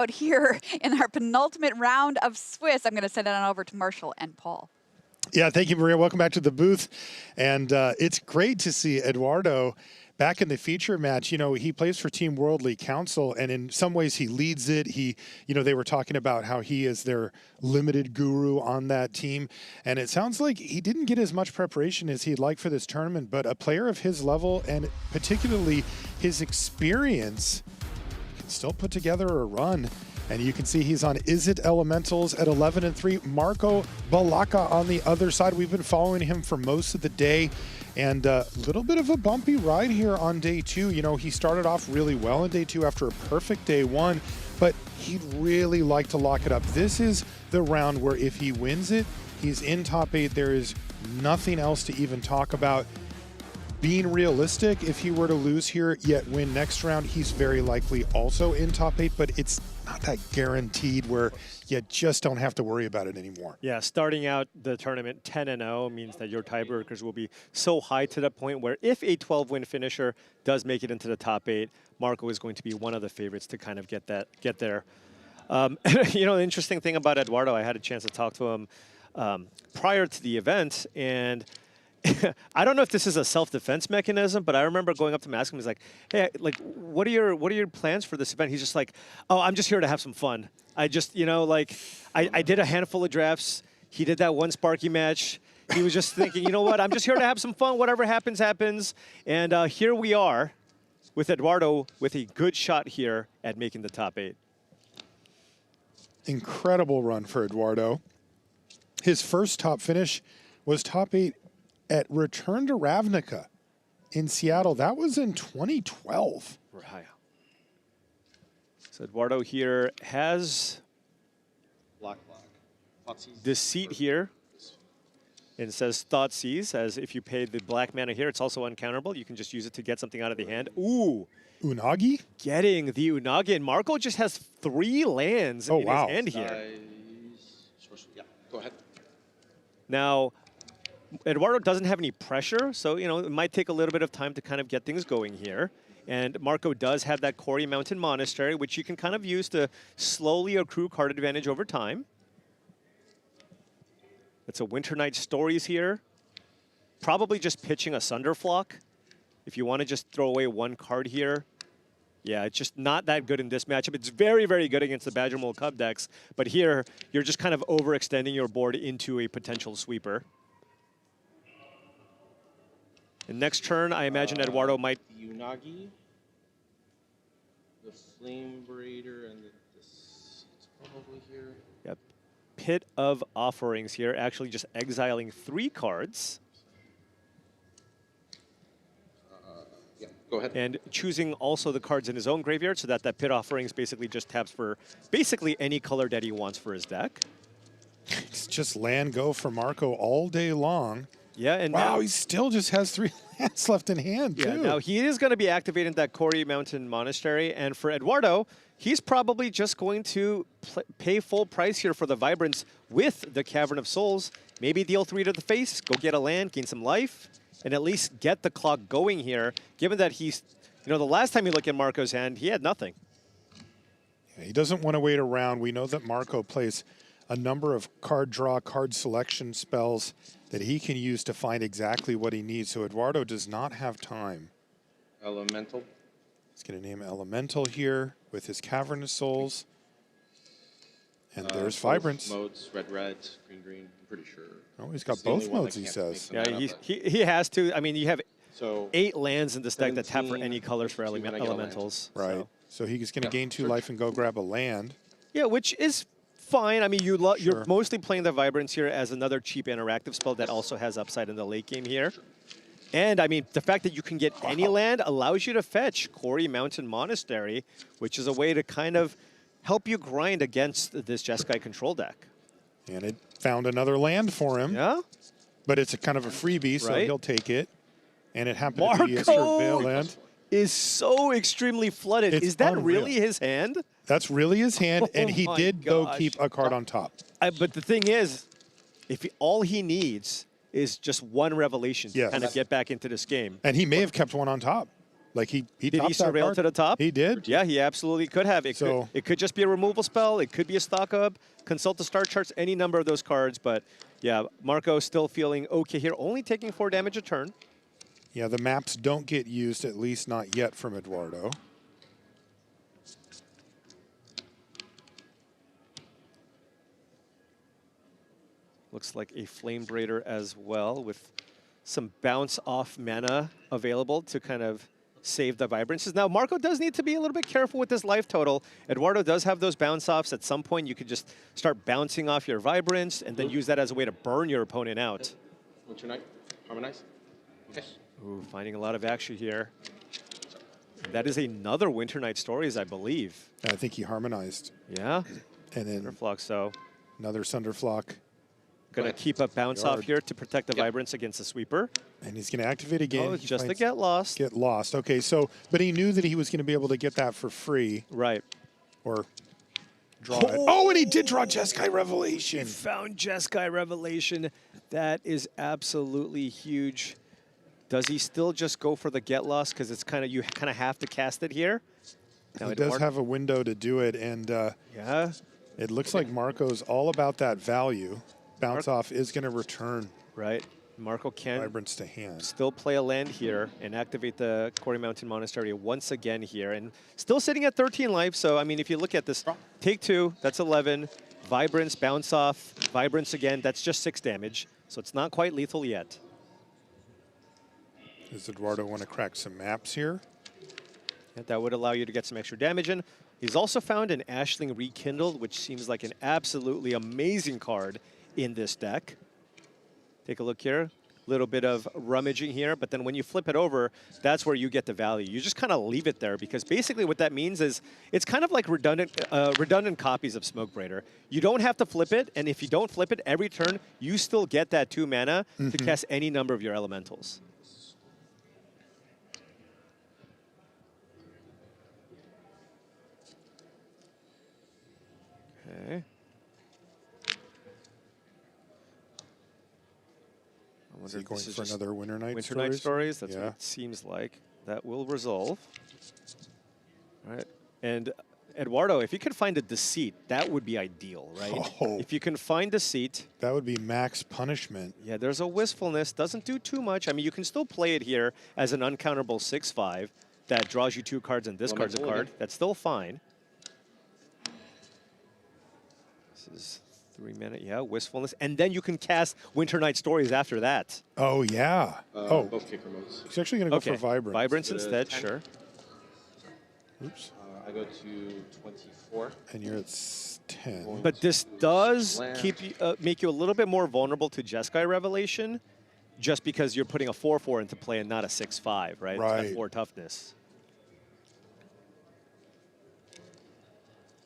Out here in our penultimate round of Swiss. I'm going to send it on over to Marshall and Paul. Yeah, thank you, Maria. Welcome back to the booth. And it's great to see Eduardo back in the feature match. You know, he plays for Team Worldly Council, and in some ways he leads it. They were talking about how he is their limited guru on that team. And it sounds like he didn't get as much preparation as he'd like for this tournament, but a player of his level and particularly his experience can still put together a run. And you can see he's on Is It Elementals at 11-3. Marco Belacca on the other side. We've been following him for most of the day. And a little bit of a bumpy ride here on day 2. You know, he started off really well in day 2 after a perfect day 1, but he'd really like to lock it up. This is the round where if he wins it, he's in top 8. There is nothing else to even talk about. Being realistic, if he were to lose here yet win next round, he's very likely also in top 8, but it's not that guaranteed where you just don't have to worry about it anymore. Yeah, starting out the tournament 10-0 means that your tiebreakers will be so high to the point where if a 12-win finisher does make it into the top 8, Marco is going to be one of the favorites to kind of get there. You know, the interesting thing about Eduardo, I had a chance to talk to him prior to the event, and I don't know if this is a self-defense mechanism, but I remember going up to him asking him, he's like, hey, like, what are your plans for this event? He's just like, oh, I'm just here to have some fun. I just, you know, like, I did a handful of drafts. He did that one Sparky match. He was just thinking, you know what, I'm just here to have some fun. Whatever happens, happens. And here we are with Eduardo with a good shot here at making the top 8. Incredible run for Eduardo. His first top finish was top 8 at Return to Ravnica in Seattle. That was in 2012. Right. So Eduardo here has Deceit here. And says Thoughtseize, as if you pay the black mana here, it's also uncounterable. You can just use it to get something out of the hand. Ooh. Unagi? Getting the Unagi. And Marco just has 3 lands in his hand here. Yeah, go ahead. Now, Eduardo doesn't have any pressure, so, you know, it might take a little bit of time to kind of get things going here. And Marco does have that Quarry Mountain Monastery, which you can kind of use to slowly accrue card advantage over time. It's a Winter Night Stories here. Probably just pitching a Sunderflock. If you want to just throw away 1 card here. Yeah, it's just not that good in this matchup. It's very, very good against the Badger Mole Cub decks. But here, you're just kind of overextending your board into a potential sweeper. And next turn, I imagine Eduardo might... The Unagi, the Flame Breeder, and this probably here. Yep. Pit of Offerings here, actually just exiling 3 cards. Yeah, go ahead. And choosing also the cards in his own graveyard so that Pit Offerings basically just taps for basically any color that he wants for his deck. It's just land go for Marco all day long. Yeah, and wow, now he still just has 3 lands left in hand, too. Yeah, now he is going to be activating that Quarry Mountain Monastery, and for Eduardo, he's probably just going to pay full price here for the Vibrance with the Cavern of Souls. Maybe deal 3 to the face, go get a land, gain some life, and at least get the clock going here, given that he's, you know, the last time you look at Marco's hand, he had nothing. Yeah, he doesn't want to wait around. We know that Marco plays a number of card draw, card selection spells that he can use to find exactly what he needs. So Eduardo does not have time. Elemental. He's going to name Elemental here with his Cavern of Souls. And there's Vibrance. Modes, red, green, I'm pretty sure. Oh, he's got both modes, he says. Yeah, he has to. I mean, you have 8 lands in this deck that tap for any colors for elementals. Right. So he's going to gain 2 life and go grab a land. Yeah, which is fine. I mean, you're mostly playing the Vibrance here as another cheap interactive spell that also has upside in the late game here. And, I mean, the fact that you can get any land allows you to fetch Quarry Mountain Monastery, which is a way to kind of help you grind against this Jeskai control deck. And it found another land for him. Yeah. But it's a kind of a freebie, so he'll take it. And it happened Marco to be a Surveil land. Is so extremely flooded. It's is that unreal. really his hand? That's really his hand, and he did, though, keep a card on top. But the thing is, if all he needs is just 1 revelation to kind of get back into this game. And he may have kept 1 on top. Like he Did he topped that surveil card. to the top? He did. Yeah, he absolutely could have. It could just be a removal spell. It could be a stock up. Consult the start charts, any number of those cards. But yeah, Marco still feeling okay here, only taking 4 damage a turn. Yeah, the maps don't get used, at least not yet, from Eduardo. Looks like a Flame Braider as well, with some bounce off mana available to kind of save the vibrances. Now, Marco does need to be a little bit careful with his life total. Eduardo does have those bounce offs. At some point, you could just start bouncing off your vibrance and then use that as a way to burn your opponent out. Winter Night, Harmonize. Okay. Ooh, finding a lot of action here. That is another Winter Night Stories, I believe. I think he harmonized. Yeah, And then Thunderflock, so another Sunderflock. gonna keep a bounce off Yard. here to protect the vibrance against the sweeper. And he's going to activate again. Oh, He just to finds- get lost. Get lost. Okay, so, but he knew that he was going to be able to get that for free Right. or draw it. Oh, and he did draw Jeskai Revelation. Found Jeskai Revelation. That is absolutely huge. Does he still just go for the get lost? Because it's kind of, you kind of have to cast it here. Now, He does have a window to do it, and yeah. it looks like Marco's all about that value. Bounce off is going to return Right. Marco can Vibrance to hand. still play a land here and activate the Quarry Mountain Monastery once again here. And still sitting at 13 life. So, I mean, if you look at this, take 2, that's 11. Vibrance, bounce off, Vibrance again, that's just 6 damage. So it's not quite lethal yet. Does Eduardo want to crack some maps here? And that would allow you to get some extra damage in. He's also found an Ashling Rekindled, which seems like an absolutely amazing card in this deck. Take a look here. Little bit of rummaging here, but then when you flip it over, that's where you get the value. You just kind of leave it there because basically what that means is it's kind of like redundant copies of Smoke Braider. You don't have to flip it, and if you don't flip it every turn, you still get that 2 mana to cast any number of your elementals. Okay. I Is wonder he if going this is for just another Winter Night Winter Stories? Night Stories. That's what Yeah. it seems like. That will resolve. All right. And Eduardo, if you could find a Deceit, that would be ideal, right? Oh. If you can find Deceit, That would be max punishment. yeah, there's a Wistfulness. Doesn't do too much. I mean, you can still play it here as an uncounterable 6/5 that draws you 2 cards and discards a Elemental card. again. That's still fine. This is 3 mana. Yeah, Wistfulness. And then you can cast Winter Night Stories after that. Oh, yeah. Oh, Both kicker modes. he's actually going to go Okay. for Vibrance. Vibrance Uh, instead, 10. sure. Oops. I go to 24. And you're at 10. But this does Land. keep you, make you a little bit more vulnerable to Jeskai Revelation, just because you're putting a 4/4 into play and not a 6/5, right? It's Right. got 4 toughness.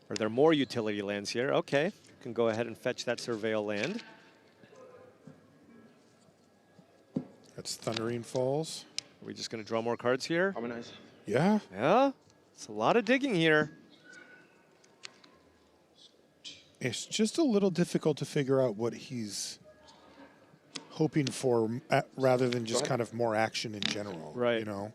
Are there more utility lands here? Okay, you can go ahead and fetch that Surveil land. That's Thundering Falls. Are we just going to draw more cards here? Harmonize. Yeah. Yeah, it's a lot of digging here. It's just a little difficult to figure out what he's hoping for rather than just ahead. kind of more action in general. Right. You know?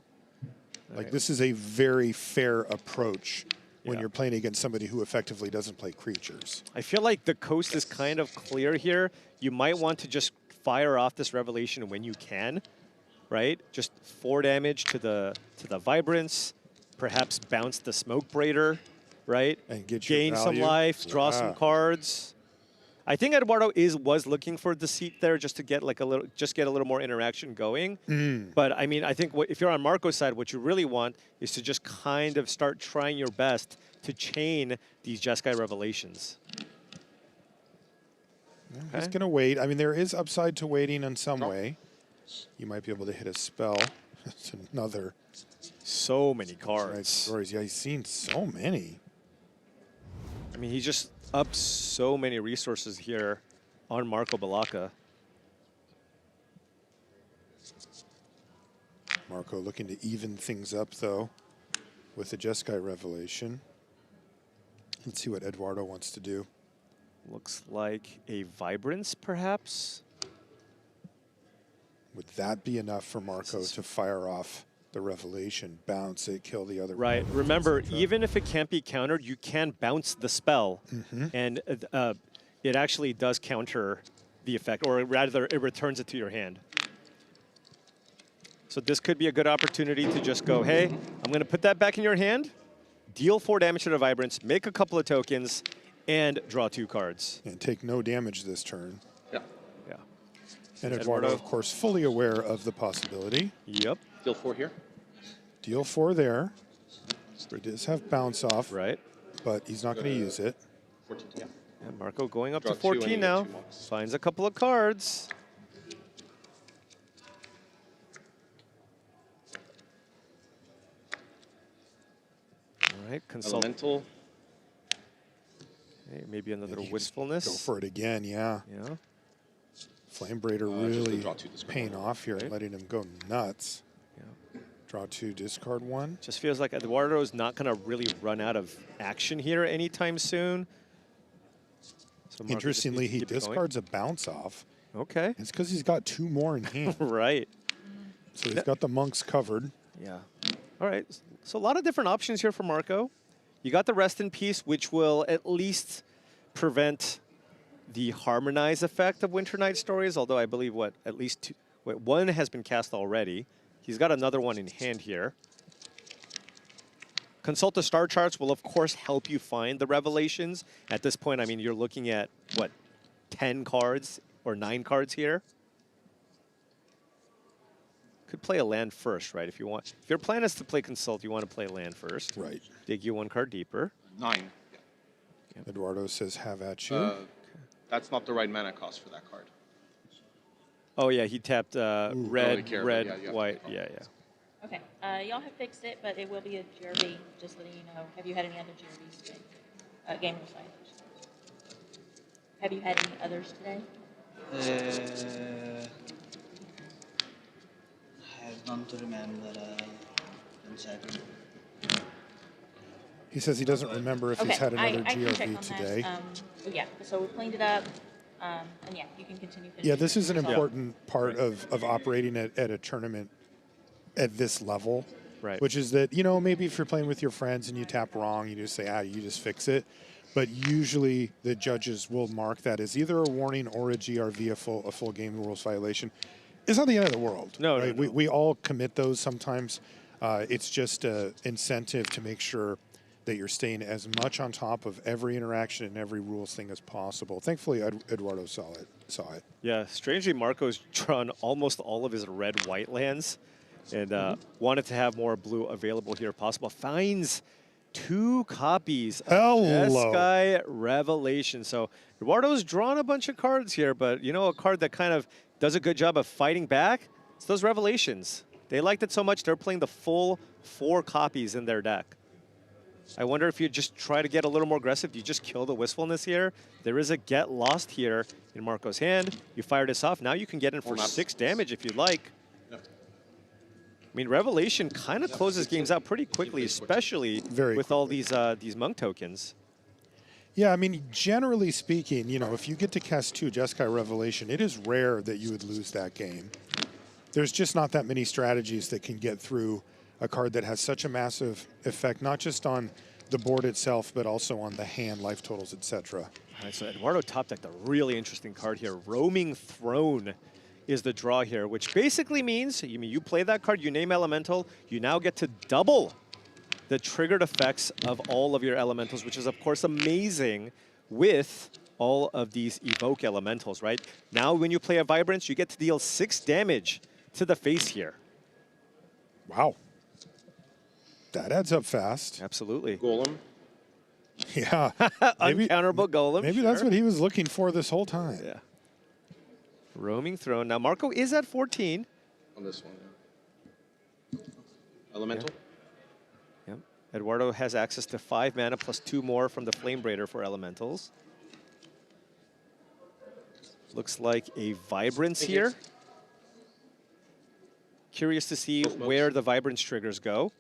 Like Right. this is a very fair approach when Yeah. you're playing against somebody who effectively doesn't play creatures. I feel like the coast is kind of clear here. You might want to just fire off this Revelation when you can, right? Just 4 damage to the Vibrance, perhaps bounce the Smoke Braider, right? And get your gain some value. life, draw Yeah. some cards. I think Eduardo was looking for Deceit there just to get like a little more interaction going. But I mean, I think if you're on Marco's side, what you really want is to just kind of start trying your best to chain these Jeskai Revelations. He's Okay. going to wait. I mean, there is upside to waiting in some way. You might be able to hit a spell. That's another So many right cards. stories. Yeah, he's seen so many. I mean, he just ups so many resources here on Marco Belacca. Marco looking to even things up, though, with the Jeskai Revelation. Let's see what Eduardo wants to do. Looks like a Vibrance, perhaps. Would that be enough for Marco to fire off the Revelation, bounce it, kill the other. Right. opponent, Remember, etc. even if it can't be countered, you can bounce the spell, and it actually does counter the effect, or rather, it returns it to your hand. So this could be a good opportunity to just go, hey, I'm going to put that back in your hand, deal 4 damage to the Vibrance, make a couple of tokens, and draw 2 cards. And take no damage this turn. Yeah. Yeah. And Eduardo, of course, fully aware of the possibility. Yep. Deal 4 here. Deal 4 there. He does have bounce off, Right. but he's not going to use it. 14, yeah. And Marco going up Draw to 2 and you 14 get now. 2 monks. Finds a couple of cards. All right, consult. Elemental. Hey, maybe another And he can wistfulness. Go for it again, yeah. Yeah. Flame Braider Just to really draw 2, discard paying 1. off here, Right. letting him go nuts. Yeah. Draw 2, discard 1. Just feels like Eduardo's not going to really run out of action here anytime soon. So Marco just Interestingly, needs to he keep it going. discards a bounce off. Okay. It's because he's got 2 more in hand. Right. So he's got the monks covered. Yeah. All right. So a lot of different options here for Marco. You got the Rest in Peace, which will at least prevent the Harmonize effect of Winter Night Stories, although I believe, at least 2, 1 has been cast already. He's got another one in hand here. Consult the star charts will, of course, help you find the revelations. At this point, I mean, you're looking at, 10 cards or 9 cards here? Could play a land first, right? If you want. If your plan is to play Consult, you want to play land first. Right. Dig you 1 card deeper. 9. Eduardo says, have at you. That's not the right mana cost for that card. Oh, yeah, he tapped red, care, but red, yeah, you have to white. take Yeah, off. yeah. Okay, y'all have fixed it, but it will be a GRV, just letting you know. Have you had any other GRVs today? Game of Sight. Have you had any others today? I have none to remember. One second. He says he doesn't remember if he's had another I can check GRV on today. that. Yeah, so we cleaned it up, and yeah, you can continue. Yeah, this is an finishing. important part of operating at a tournament at this level. Right. Which is that, maybe if you're playing with your friends and you tap wrong, you just say, you just fix it. But usually the judges will mark that as either a warning or a GRV, a full game rules violation. It's not the end of the world. No, right? no. We all commit those sometimes. It's just an incentive to make sure that you're staying as much on top of every interaction and every rules thing as possible. Thankfully, Eduardo saw it. Yeah, strangely, Marco's drawn almost all of his red-white lands and wanted to have more blue available here if possible. Finds 2 copies of Jeskai Revelation. So Eduardo's drawn a bunch of cards here, but a card that kind of does a good job of fighting back, it's those Revelations. They liked it so much, they're playing the full 4 copies in their deck. I wonder if you just try to get a little more aggressive. Do you just kill the Wistfulness here? There is a Get Lost here in Marco's hand. You fire this off. Now you can get in for 6 damage if you'd like. I mean, Revelation kind of closes games out pretty quickly, especially with all these monk tokens. Yeah, I mean, generally speaking, if you get to cast 2 Jeskai Revelation, it is rare that you would lose that game. There's just not that many strategies that can get through a card that has such a massive effect, not just on the board itself, but also on the hand, life totals, etc. All right, so Eduardo top decked a really interesting card here. Roaming Throne is the draw here, which basically means you play that card, you name Elemental, you now get to double the triggered effects of all of your Elementals, which is, of course, amazing with all of these Evoke Elementals, right? Now, when you play a Vibrance, you get to deal 6 damage to the face here. Wow. That adds up fast. Absolutely. Golem. Yeah. Uncounterable Golem. Maybe that's what he was looking for this whole time. Yeah. Roaming Throne. Now, Marco is at 14. On this one, yeah. Elemental. Yep. Eduardo has access to 5 mana plus 2 more from the Flame Braider for Elementals. Looks like a Vibrance here. Curious to see where the Vibrance triggers go.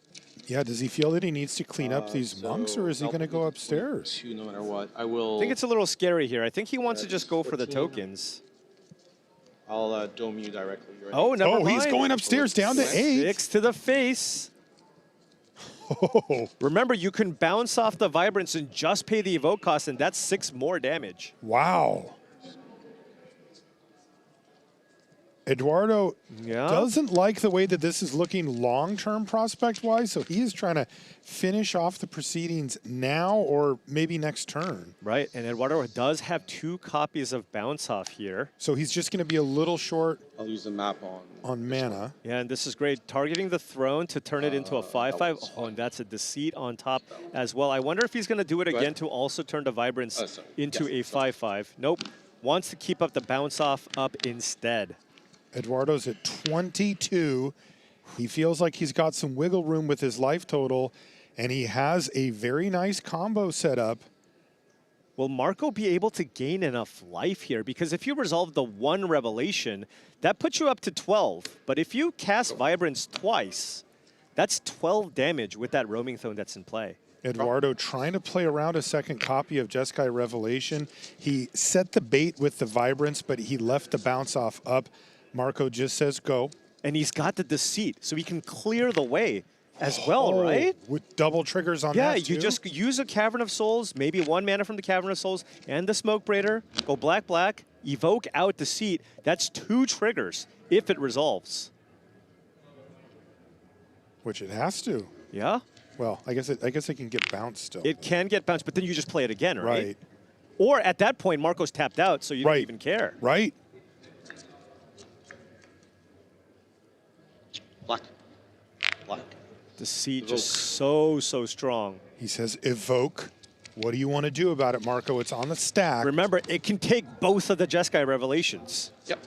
Yeah, does he feel that he needs to clean up these monks, or is he going to go upstairs? 2 no matter what. I will. I think it's a little scary here. I think he wants to just go for the tokens. I'll dome you directly. Right? Oh, never mind. He's going upstairs down to 8. 6 to the face. Oh, Remember, you can bounce off the Vibrance and just pay the evoke cost, and that's 6 more damage. wow. Eduardo doesn't like the way that this is looking long-term prospect-wise, so he is trying to finish off the proceedings now or maybe next turn. Right, and Eduardo does have 2 copies of Bounce Off here. So he's just going to be a little short I'll use the map on mana. Yeah, and this is great. Targeting the throne to turn it into a 5/5. Oh, and that's a Deceit on top as well. I wonder if he's going to do it again to also turn the Vibrance into a 5/5. Nope. Wants to keep up the Bounce Off up instead. Eduardo's at 22. He feels like he's got some wiggle room with his life total, and he has a very nice combo set up. Will Marco be able to gain enough life here? Because if you resolve the 1 Revelation, that puts you up to 12. But if you cast Vibrance twice, that's 12 damage with that Roaming Throne that's in play. Eduardo trying to play around a second copy of Jeskai Revelation. He set the bait with the Vibrance, but he left the bounce off up. Marco just says go. And he's got the Deceit, so he can clear the way as well, right? With double triggers on Yeah, that too? you just use a Cavern of Souls, maybe 1 mana from the Cavern of Souls, and the Smoke Braider, go black, evoke out Deceit. That's 2 triggers if it resolves. Which it has to. Yeah? Well, I guess it can get bounced still. It can get bounced, but then you just play it again, right? Right. Or at that point, Marco's tapped out, so you don't even care. Right. Black. Deceit just so strong. He says evoke. What do you want to do about it, Marco? It's on the stack. Remember, it can take both of the Jeskai Revelations. Yep.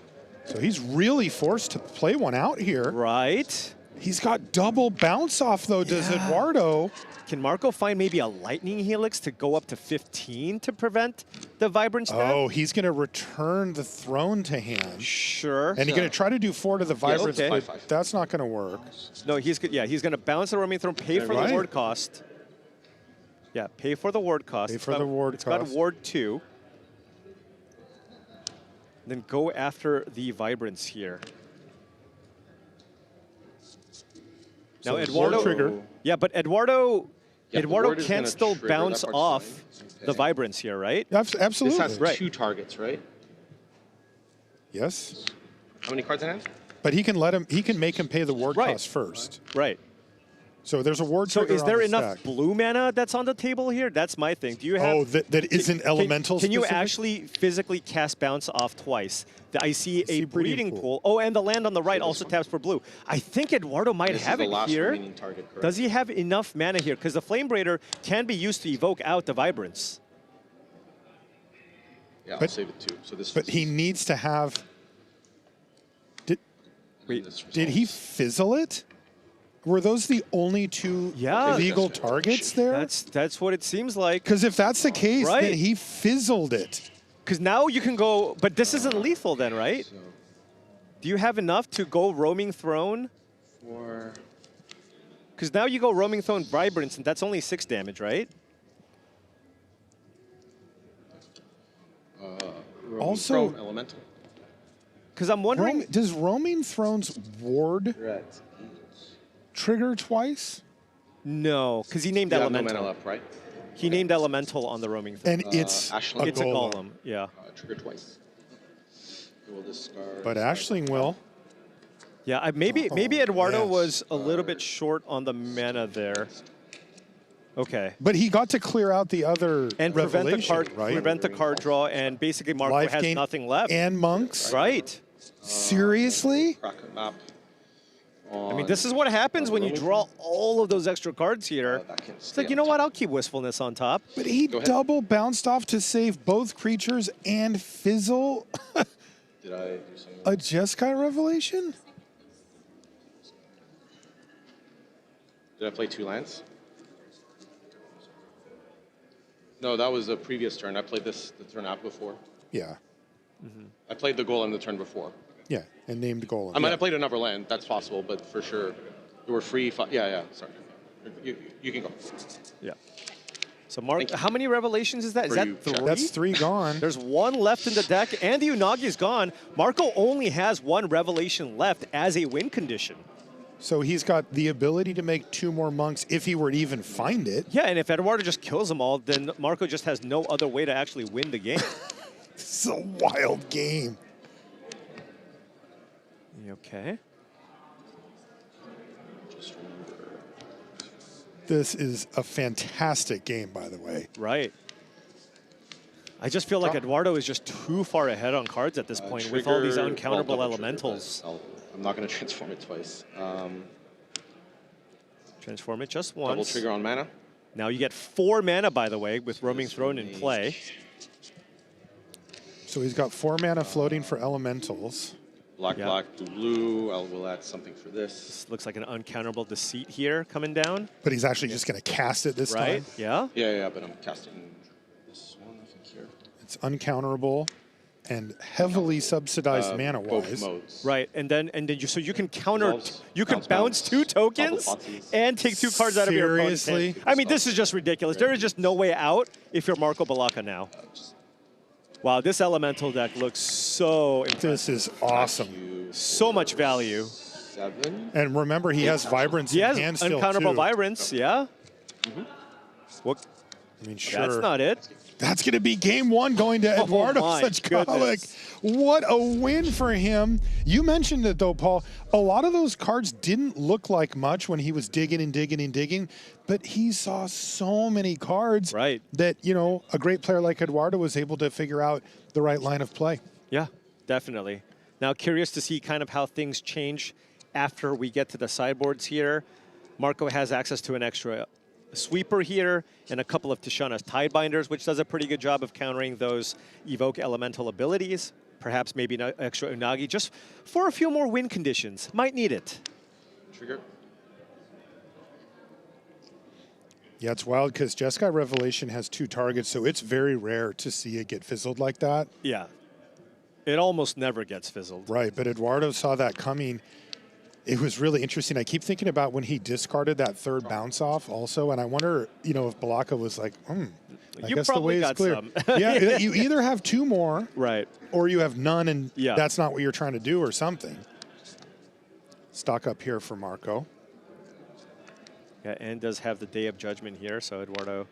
So he's really forced to play one out here. Right. He's got double bounce off, though, does Eduardo. Can Marco find maybe a Lightning Helix to go up to 15 to prevent the Vibrance death? Oh, he's going to return the throne to hand. Sure. And he's going to try to do 4 to the Vibrance, okay. but that's not going to work. No, he's going to bounce the Roaming Throne, pay for the ward cost. Yeah, pay for the ward cost. Pay for the ward It's cost. got ward 2. Then go after the Vibrance here. Now, So Eduardo, trigger. Yeah, but Eduardo the ward is can gonna still trigger bounce that off part's the Vibrance here, right? Absolutely. This has Right. 2 targets, right? Yes. How many cards in hand? But he can make him pay the ward cost first. Right. So there's a ward So trigger is there on the enough stack. blue mana that's on the table here? That's my thing. Do you have? Oh, that isn't elemental Can you specific? actually physically cast bounce off twice? I see a breeding pool. pool. Oh, and the land on the right also taps for blue. I think Eduardo might This have is it the last here. remaining target, correct? Does he have enough mana here? Because the Flame Braider can be used to evoke out the Vibrance. Yeah, I'll But- save it too. So this. But he needs to have. Wait, Did he fizzle it? Were those the only 2 Yeah. legal targets there? That's what it seems like. Because if that's the case, Right. then he fizzled it. Because now you can go, but this isn't lethal then, right? So Do you have enough to go Roaming Throne? 4. Because now you go Roaming Throne Vibrance, and that's only 6 damage, right? Also- Chrome elemental. Because I'm wondering, Does Roaming Throne's ward You're at trigger twice? no, because he named you have no Elemental. mana left, right? He named Elemental on the Roaming Throne. And it's Ashland. a It's a golem. golem, yeah. Trigger twice. You will discard. But Ashling will. Yeah, maybe Eduardo yes. was a little bit short on the mana there. Okay. But he got to clear out the other And prevent the revelation, card, right? prevent the card draw, and basically Marco Life has gain nothing left. and monks. Right. Seriously? Crack a map. I mean, this is what happens when you draw all of those extra cards here. It's like, you know what? I'll keep Wistfulness on top. But he Go ahead. double bounced off to save both creatures and fizzle Did I do something? a Jeskai Revelation? Did I play 2 lands? No, that was a previous turn. I played this the turn after before. Yeah. I played the golem the turn before. Yeah, and named Golem. I might yeah. have played another land. That's possible, but for sure, you were free. Yeah. Sorry, you can go. Yeah. So Mark, how many revelations is that? Is that 3? That's 3 gone. There's 1 left in the deck, and the Unagi's gone. Marco only has 1 revelation left as a win condition. So he's got the ability to make 2 more monks if he were to even find it. Yeah, and if Eduardo just kills them all, then Marco just has no other way to actually win the game. This is a wild game. Okay. This is a fantastic game, by the way. Right. I just feel like Eduardo is just too far ahead on cards at this point with all these uncounterable elementals. I'm not going to transform it twice. Transform it just once. Double trigger on mana. Now you get 4 mana, by the way, with Roaming Throne in play. So he's got 4 mana floating for elementals. Black, black, blue, blue. We'll add something for this. This looks like an uncounterable Deceit here coming down. But he's actually just going to cast it this time. Yeah? Yeah, but I'm casting this one, I think, here. It's uncounterable and heavily subsidized mana-wise. Both modes. Right, and then you can counter, you can bounce, bounce 2 tokens and take 2 cards out of your opponent's hand. Seriously? I mean, this is just ridiculous. There is just no way out if you're Marco Belacca now. Wow, this elemental deck looks so impressive. This is awesome. So much value. 7. And remember, he has Vibrance He in has hand still, uncounterable too. Vibrance, yeah? What? I mean, sure. That's not it. That's going to be game 1 going to Eduardo my Sajgalik. goodness. What a win for him. You mentioned it, though, Paul. A lot of those cards didn't look like much when he was digging and digging and digging, but he saw so many cards that, you know, a great player like Eduardo was able to figure out the right line of play. Yeah, definitely. Now, curious to see kind of how things change after we get to the sideboards here. Marco has access to an extra sweeper here and a couple of Tishana's Tidebinders, which does a pretty good job of countering those evoke elemental abilities. Perhaps maybe an extra Unagi just for a few more win conditions. Might need it. Trigger. Yeah, it's wild because Jeskai Revelation has 2 targets, so it's very rare to see it get fizzled like that. Yeah. It almost never gets fizzled. Right, but Eduardo saw that coming. It was really interesting. I keep thinking about when he discarded that 3rd bounce off also, and I wonder, you know, if Belacca was like, I guess the way is clear. Yeah, you either have 2 more, or you have none, and that's not what you're trying to do or something. Stock up here for Marco. Yeah, and does have the Day of Judgment here, so Eduardo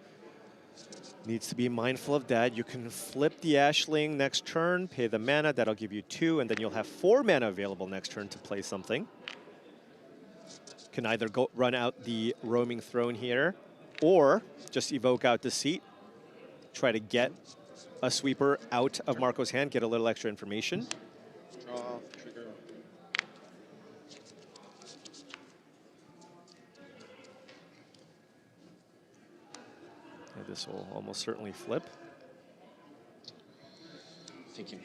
needs to be mindful of that. You can flip the Ashling next turn, pay the mana, that'll give you 2, and then you'll have 4 mana available next turn to play something. Can either go run out the Roaming Throne here, or just evoke out Deceit, try to get a sweeper out of Marco's hand, get a little extra information. Draw, trigger. Yeah, this will almost certainly flip. Thinking.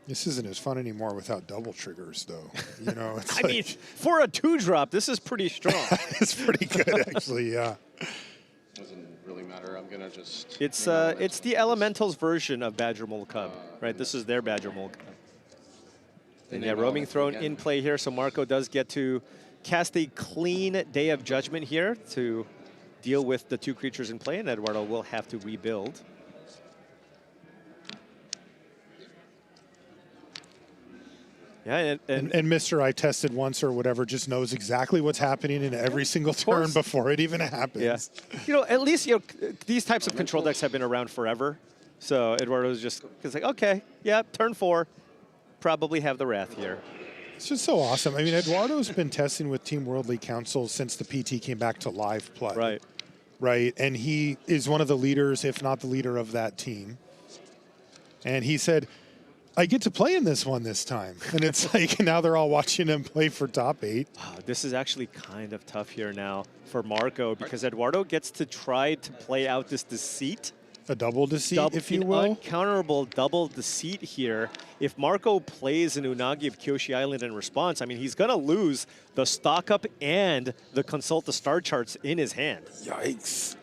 This isn't as fun anymore without double triggers, though. You know, it's I mean, for a 2-drop, this is pretty strong. It's pretty good, actually, yeah. Doesn't really matter. I'm going to just... It's the Elementals version of Badger Mold Cub, right? This is their Badger Mold Cub. And yeah, Roaming Throne in play here, so Marco does get to cast a clean Day of Judgment here to deal with the 2 creatures in play, and Eduardo will have to rebuild. Yeah, and Mr. I tested once or whatever just knows exactly what's happening in every single turn before it even happens. Yeah. You know, at least, you know, these types of control decks have been around forever. So Eduardo's just like, okay, yeah, turn 4, probably have the Wrath here. It's just so awesome. I mean, Eduardo's been testing with Team Worldly Council since the PT came back to live play. Right. And he is one of the leaders, if not the leader of that team. And he said, I get to play in this one this time. And it's like, now they're all watching him play for top 8. Wow, this is actually kind of tough here now for Marco because Eduardo gets to try to play out this Deceit. A double Deceit, if you will. Uncounterable double Deceit here. If Marco plays an Unagi of Kyoshi Island in response, I mean, he's going to lose the stock up and the consult the star charts in his hand. Yikes.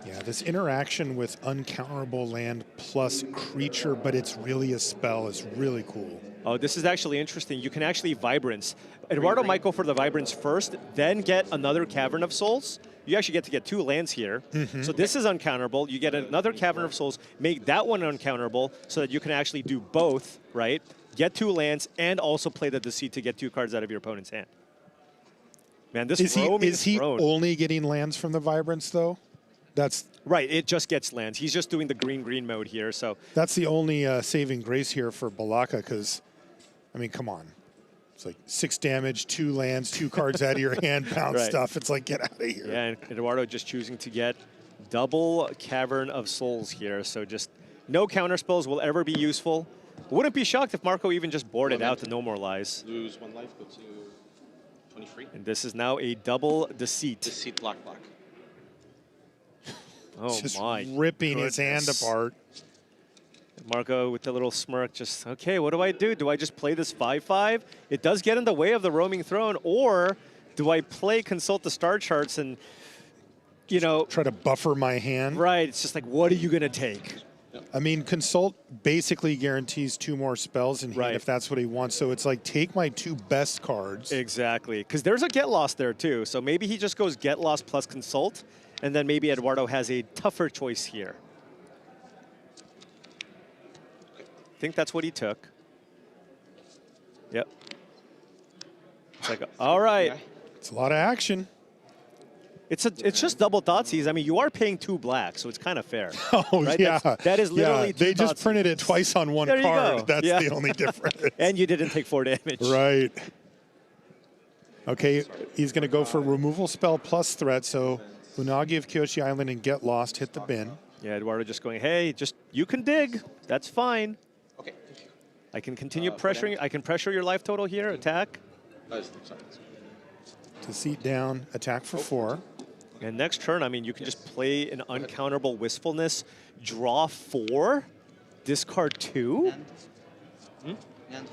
Yeah, this interaction with uncounterable land plus creature, but it's really a spell is really cool. Oh, this is actually interesting. You can actually Vibrance. Eduardo might go for the Vibrance first, then get another Cavern of Souls. You actually get to get 2 lands here. So this is uncounterable. You get another Cavern of Souls, make that one uncounterable so that you can actually do both, right? Get 2 lands and also play the Deceit to get 2 cards out of your opponent's hand. Man, this Is he only getting lands from the Vibrance, though? That's right, it just gets lands. He's just doing the green-green mode here, so... That's the only saving grace here for Belacca, because, I mean, come on. It's like 6 damage, 2 lands, 2 cards out of your hand, pound stuff. It's like, get out of here. Yeah, and Eduardo just choosing to get double Cavern of Souls here, so just no counter spells will ever be useful. Wouldn't be shocked if Marco even just boarded out to No More Lies. Lose 1 life, go to 23. And this is now a double Deceit. Deceit, block. Oh Just my ripping his hand apart. Marco with the little smirk, just, okay, what do I do? Do I just play this 5/5? It does get in the way of the Roaming Throne, or do I play Consult the Star Charts and, you know... Try to buffer my hand? Right, it's just like, what are you going to take? I mean, Consult basically guarantees 2 more spells in hand if that's what he wants. So it's like, take my 2 best cards. Exactly, because there's a Get Lost there too. So maybe he just goes Get Lost plus Consult, and then maybe Eduardo has a tougher choice here. I think that's what he took. Yep. It's like, all right. It's a lot of action. It's just double Thoughtseize. I mean, you are paying 2 black, so it's kind of fair. Oh, right? yeah. That is literally 2 They just Thoughtseizes. printed it twice on one There you card. go. That's Yeah. the only difference. And you didn't take 4 damage. Right. Okay, he's going to go for removal spell plus threat. So Unagi of Kyoshi Island and Get Lost hit the bin. Yeah, Eduardo just going, hey, just you can dig. That's fine. Okay, thank you. I can continue pressuring. I can pressure your life total here. Attack. Sorry. Deceit down, attack for 4. And next turn, I mean, you can just play an uncounterable Wistfulness, draw 4, discard 2.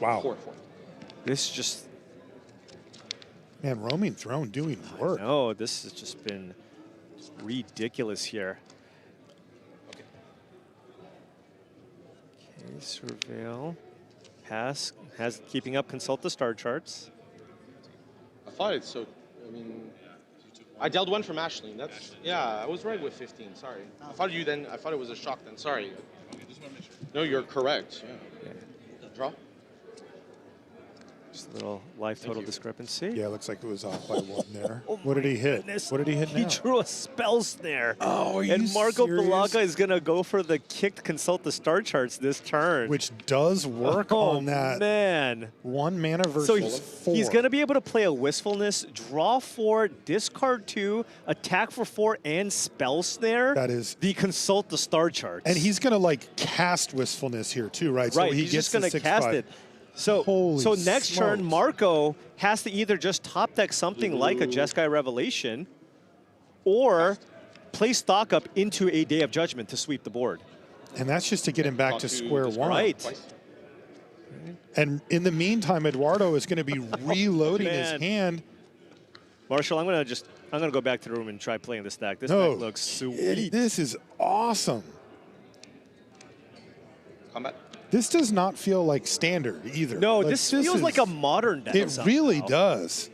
Wow. 4. This just... Man, Roaming Throne doing work. No, this has just been ridiculous here. Okay, Surveil. Pass. Has keeping up Consult the Star Charts. I thought it's so, I mean, I dealt 1 from Ashling. That's, yeah, I was right with 15, sorry. I thought it was a shock then, sorry. No, you're correct, yeah. Draw? Just a little life total discrepancy. Yeah, looks like it was off by 1 there. Oh What did he hit? goodness. What did he hit He now? drew a Spell Snare. Oh, are and you Marco serious? Belacca is going to go for the kicked Consult the Star Charts this turn. Which does work on that man. 1 mana versus So 4. he's going to be able to play a Wistfulness, draw 4, discard 2, attack for 4, and Spell Snare. That is... The Consult the Star Charts. And he's going to, like, cast Wistfulness here, too, right? Right, So he he's gets just going the to cast 6/5. it. So Holy next turn, smokes. Marco has to either just top deck something like a Jeskai Revelation or play stock up into a Day of Judgment to sweep the board. And that's just to get him back to square 1. Right. And in the meantime, Eduardo is going to be reloading his Man. hand. Marshall, I'm gonna go back to the room and try playing this deck. This deck looks sweet. This is awesome. Combat? This does not feel like standard either. No, Like, this feels is- like a modern deck. It somehow. really does.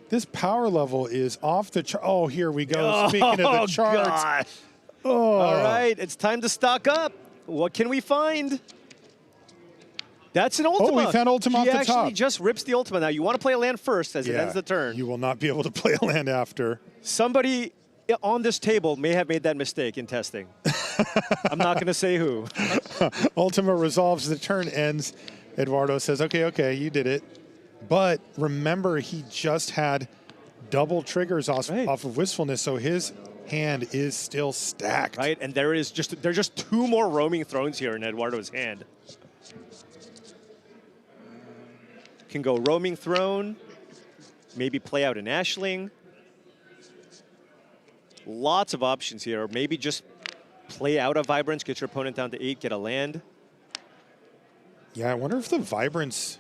This power level is off the chart. Oh, here we go. Speaking of the charts. Gosh. Oh. All right, it's time to stock up. What can we find? That's an Ultima. we found Ultima off He the actually top. just rips the Ultima. Now, you want to play a land first as it ends the turn. You will not be able to play a land after. Somebody on this table may have made that mistake in testing. I'm not going to say who. Ultima resolves, the turn ends. Eduardo says, okay, you did it. But remember, he just had double triggers off of Wistfulness, so his hand is still stacked. Right, and there's just 2 more Roaming Thrones here in Eduardo's hand. Can go Roaming Throne, maybe play out an Ashling. Lots of options here. Maybe just play out a Vibrance, get your opponent down to 8, get a land. Yeah, I wonder if the Vibrance...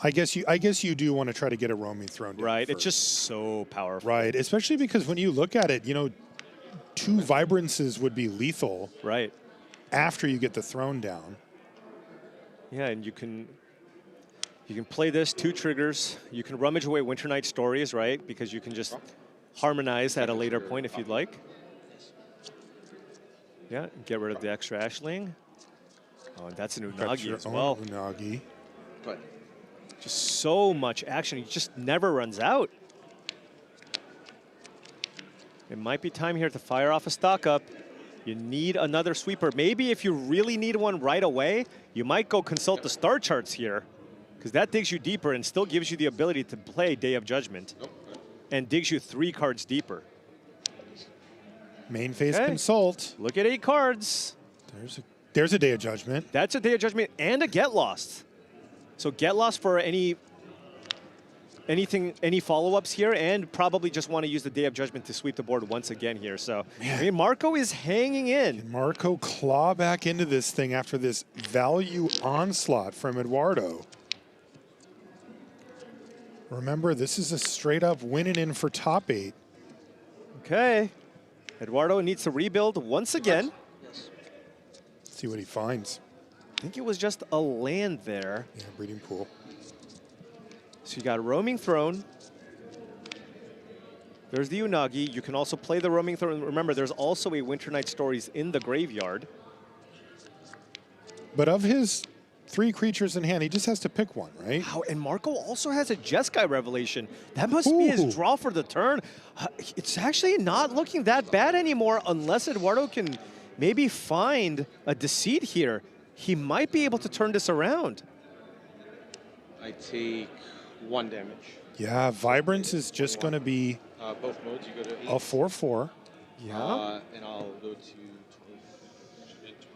I guess you do want to try to get a Roaming Throne down Right, first. it's just so powerful. Right, especially because when you look at it, 2 Vibrances would be lethal Right. after you get the throne down. Yeah, and you can play this 2 triggers. You can rummage away Winter Night Stories, right? Because you can just harmonize at a later point if you'd like. Yeah, get rid of the extra Ashling. Oh, and that's an Unagi as well. Unagi. But Just so much action. He just never runs out. It might be time here to fire off a stock up. You need another sweeper. Maybe if you really need one right away, you might go consult the star charts here, because that digs you deeper and still gives you the ability to play Day of Judgment and digs you 3 cards deeper. Main phase Okay. consult. Look at 8 cards. There's a Day of Judgment. That's a Day of Judgment and a Get Lost. So Get Lost for any follow-ups here, and probably just want to use the Day of Judgment to sweep the board once again here. So, I mean, Marco is hanging in. Can Marco claw back into this thing after this value onslaught from Eduardo? Remember, this is a straight-up winning in for top 8. Okay. Eduardo needs to rebuild once again. Yes. See what he finds. I think it was just a land there. Yeah, breeding pool. So you got Roaming Throne. There's the Unagi. You can also play the Roaming Throne. Remember, there's also a Winter Night Stories in the graveyard. But of his 3 creatures in hand, he just has to pick one, right? Wow, and Marco also has a Jeskai Revelation. That must be his draw for the turn. It's actually not looking that bad anymore unless Eduardo can maybe find a Deceit here. He might be able to turn this around. I take 1 damage. Yeah, Vibrance is just going to be Both modes, you go to 8. a 4/4. Yeah. And I'll go to 20.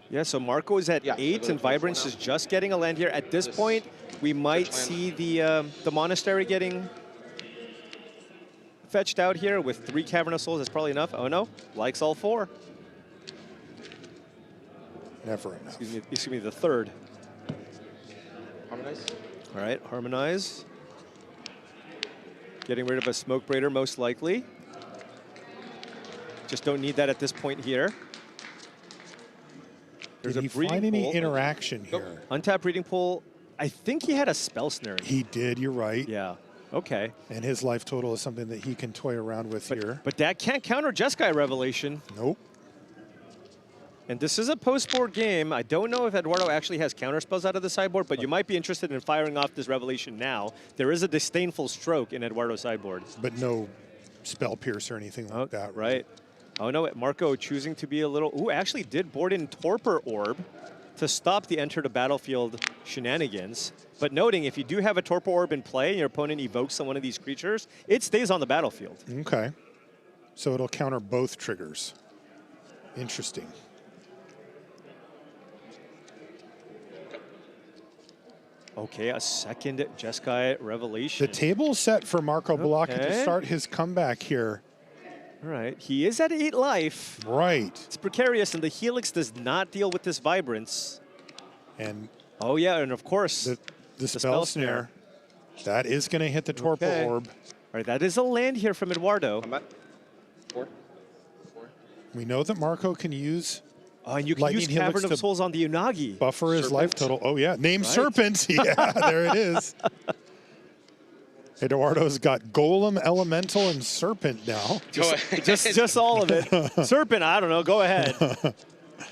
Yeah, so Marco is at Yeah, 8, so and go to Vibrance 24 is just getting a land here. At this point, we might Fetch land. see the Monastery getting fetched out here with 3 Cavern of Souls. That's probably enough. Oh no, likes all 4. Never enough. Excuse me, the 3rd. Harmonize. All right, Harmonize. Getting rid of a Smoke Braider, most likely. Just don't need that at this point here. There's Did he a breeding find any pool. interaction here? Untapped Breeding Pool. I think he had a Spell Snaring. He did, you're right. Yeah, okay. And his life total is something that he can toy around with here. But that can't counter Jeskai Revelation. Nope. And this is a post-board game. I don't know if Eduardo actually has counter spells out of the sideboard, but you might be interested in firing off this Revelation now. There is a Disdainful Stroke in Eduardo's sideboard. But no Spell Pierce or anything like that. Right. Oh no, Marco choosing to be a little... Ooh, actually did board in Torpor Orb to stop the enter the battlefield shenanigans. But noting, if you do have a Torpor Orb in play and your opponent evokes one of these creatures, it stays on the battlefield. Okay. So it'll counter both triggers. Interesting. Okay, a second Jeskai Revelation. The table set for Marco Belacca to Okay. start his comeback here. All right, he is at 8 life. Right. It's precarious, and the Helix does not deal with this Vibrance. And Oh yeah, and of course, the spell snare. That is going to hit the Torpor Okay. Orb. All right, that is a land here from Eduardo. I'm at 4. 4. We know that Marco can use Oh, and you can Lightning use Helix Cavern of to Souls on the Unagi. buffer his Serpent. life total. Oh, yeah. Name Right. Serpent. Yeah, there it is. Eduardo's got Golem, Elemental, and Serpent now. Go ahead. Just all of it. Serpent, I don't know. Go ahead.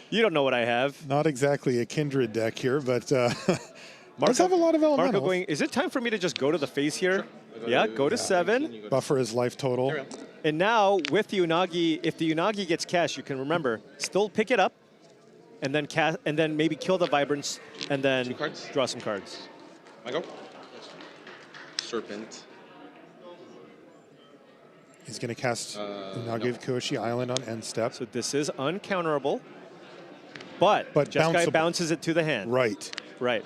You don't know what I have. Not exactly a Kindred deck here, but does have a lot of Marco elementals. going, is it time for me to just go to the face here? Yeah, go to 7. 19, you go to- Buffer his life total. Carry on. And now with the Unagi, if the Unagi gets cast, you can remember, still pick it up, and then cast, and then maybe kill the Vibrance, and then 2 cards. draw some cards. I go. Serpent. He's going to cast Unagi of Koshi Island on end step. So this is uncounterable, but Jeskai bounceable. bounces it to the hand. Right. Right.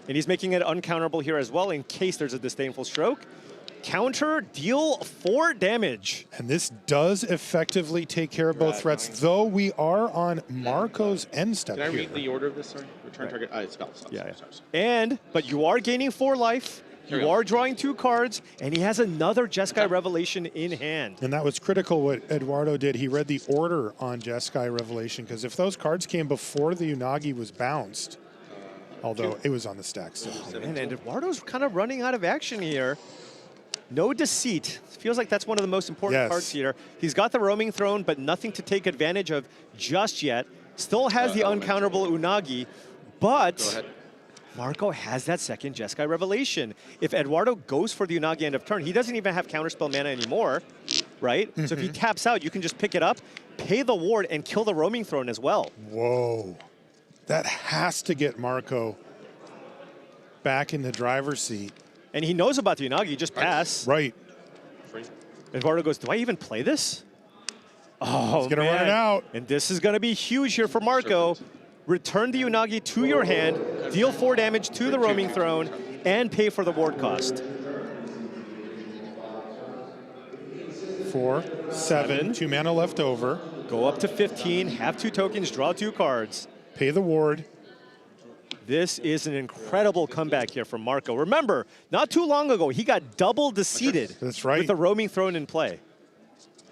And he's making it uncounterable here as well in case there's a Disdainful Stroke. Counter, deal 4 damage. And this does effectively take care of both Right, threats, nice. though we are on Marco's end step Can I here. read the order of this? Sorry. Return Right. target. It's spell. Yeah, yeah. Sorry. But you are gaining 4 life. Carry You on. are drawing 2 cards, and he has another Jeskai Revelation in hand. And that was critical what Eduardo did. He read the order on Jeskai Revelation, because if those cards came before the Unagi was bounced, although it was on the stack still. And Eduardo's kind of running out of action here. No deceit. Feels like that's one of the most important parts here. He's got the roaming throne, but nothing to take advantage of just yet. Still has the uncounterable Unagi, but Marco has that second Jeskai Revelation. If Eduardo goes for the Unagi end of turn, he doesn't even have counterspell mana anymore, right? So if he taps out, you can just pick it up, pay the ward, and kill the roaming throne as well. Whoa. That has to get Marco back in the driver's seat. And he knows about the Unagi, just pass. Right. Eduardo goes, do I even play this? Oh, he's gonna run it out. And this is gonna be huge here for Marco. Return the Unagi to your hand, deal 4 damage to the roaming throne, and pay for the ward cost. 4, 7, 2 mana left over. Go up to 15, have 2 tokens, draw 2 cards. Pay the ward. This is an incredible comeback here from Marco. Remember, not too long ago, he got double defeated. That's right. With the roaming throne in play.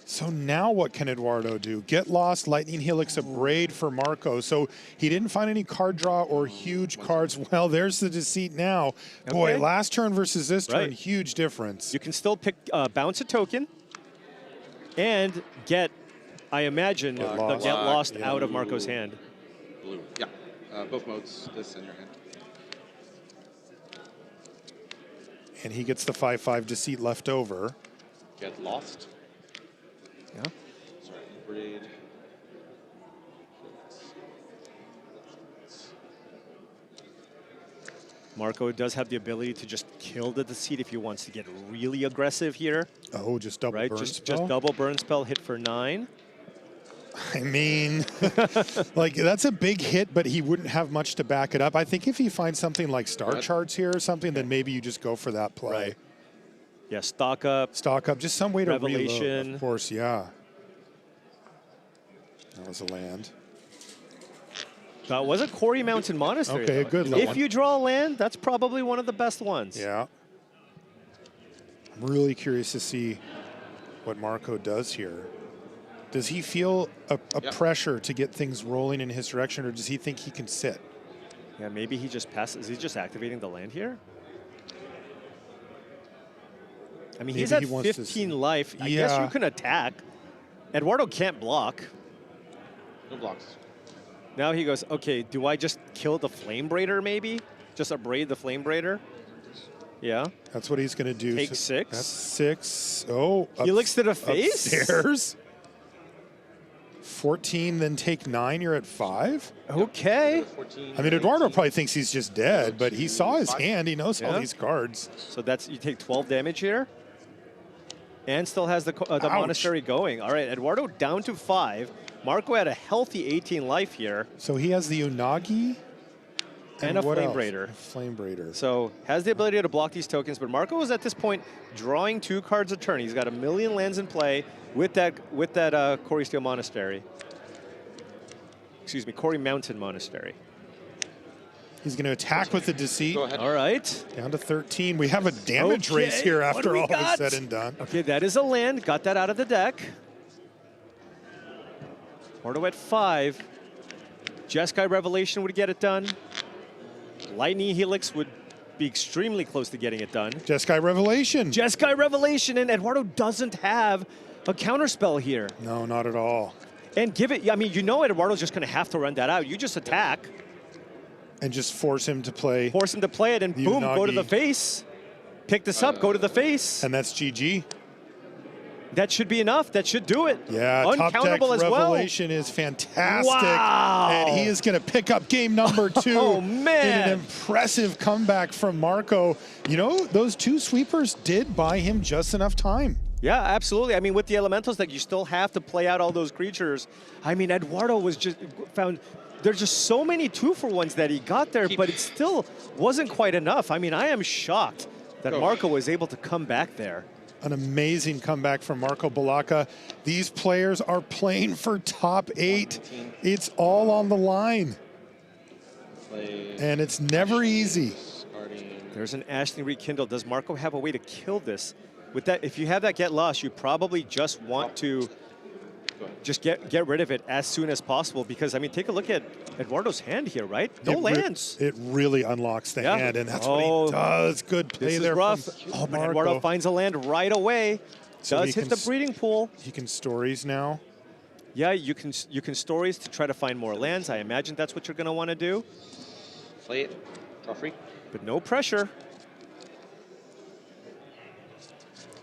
So now what can Eduardo do? Get Lost, Lightning Helix, a Braid for Marco. So he didn't find any card draw or huge cards. Well, there's the deceit now. Boy, last turn versus this turn, huge difference. You can still pick, bounce a token and get, I imagine, the Get Lost out of Marco's hand. Blue. Yeah. Both modes, this in your hand. And he gets the 5/5 deceit left over. Get Lost. Yeah. Sorry, Braid. Marco does have the ability to just kill the deceit if he wants to get really aggressive here. Oh, just double burn spell? Just double burn spell, hit for 9. I mean, like, that's a big hit, but he wouldn't have much to back it up. I think if he finds something like Star Charts here or something, then maybe you just go for that play. Right. Yeah, stock up. Stock up, just some way to Revelation. reload. Of course, yeah. That was a land. That was a Quarry Mountain Monastery. Okay, a good one. If you draw a land, that's probably one of the best ones. Yeah. I'm really curious to see what Marco does here. Does he feel a pressure to get things rolling in his direction, or does he think he can sit? Yeah, maybe he just passes. Is he just activating the land here? I mean, he's at 15 life. I guess you can attack. Eduardo can't block. No blocks. Now he goes, okay, do I just kill the Flame Braider maybe? Just abrade the Flame Braider? Yeah. That's what he's going to do. Take 6. That's 6. Oh. Helix to the face? Upstairs. 14, then take 9. You're at 5. Okay. I mean, Eduardo probably thinks he's just dead, but he saw his hand. He knows all these cards. So that's, you take 12 damage here. And still has the monastery going. All right, Eduardo down to 5. Marco had a healthy 18 life here. So he has the Unagi. And a Flame Braider. Flame Braider. So has the ability to block these tokens, but Marco is at this point drawing 2 cards a turn. He's got 1,000,000 lands in play with that Quarry Steel Monastery. Excuse me, Quarry Mountain Monastery. He's going to attack with the Deceit. All right. Down to 13. We have a damage race here after all is said and done. Okay, that is a land. Got that out of the deck. Porto at 5. Jeskai Revelation would get it done. Lightning Helix would be extremely close to getting it done. Jeskai Revelation. Jeskai Revelation, and Eduardo doesn't have a counterspell here. No, not at all. And give it, I mean, you know Eduardo's just going to have to run that out. You just attack. And just force him to play. Force him to play it, and boom, Unagi. go to the face. Pick this up, go to the face. And that's GG. That should be enough. That should do it. Yeah, top deck Revelation is fantastic. Wow. And he is going to pick up game number 2. Oh, man. In an impressive comeback from Marco. You know, those 2 sweepers did buy him just enough time. Yeah, absolutely. I mean, with the elementals, like, you still have to play out all those creatures. I mean, Eduardo was just found... There's just so many 2-for-1s that he got there, but it still wasn't quite enough. I mean, I am shocked that Marco was able to come back there. An amazing comeback from Marco Belacca. These players are playing for top 8. It's all on the line. And it's never easy. There's an Ashley Rekindle. Does Marco have a way to kill this? With that, if you have that Get Lost, you probably just want to Go ahead. just get rid of it as soon as possible, because I mean, take a look at Eduardo's hand here, right? No It lands. It really unlocks the Yeah. hand, and that's Oh, what he does. Good play This is there rough. from Oh, but Marco. Eduardo finds a land right away. So Does he hit can the breeding pool. He can stories now. Yeah, you can stories to try to find more lands. I imagine that's what you're going to want to do, Play it. Draw free. but no pressure.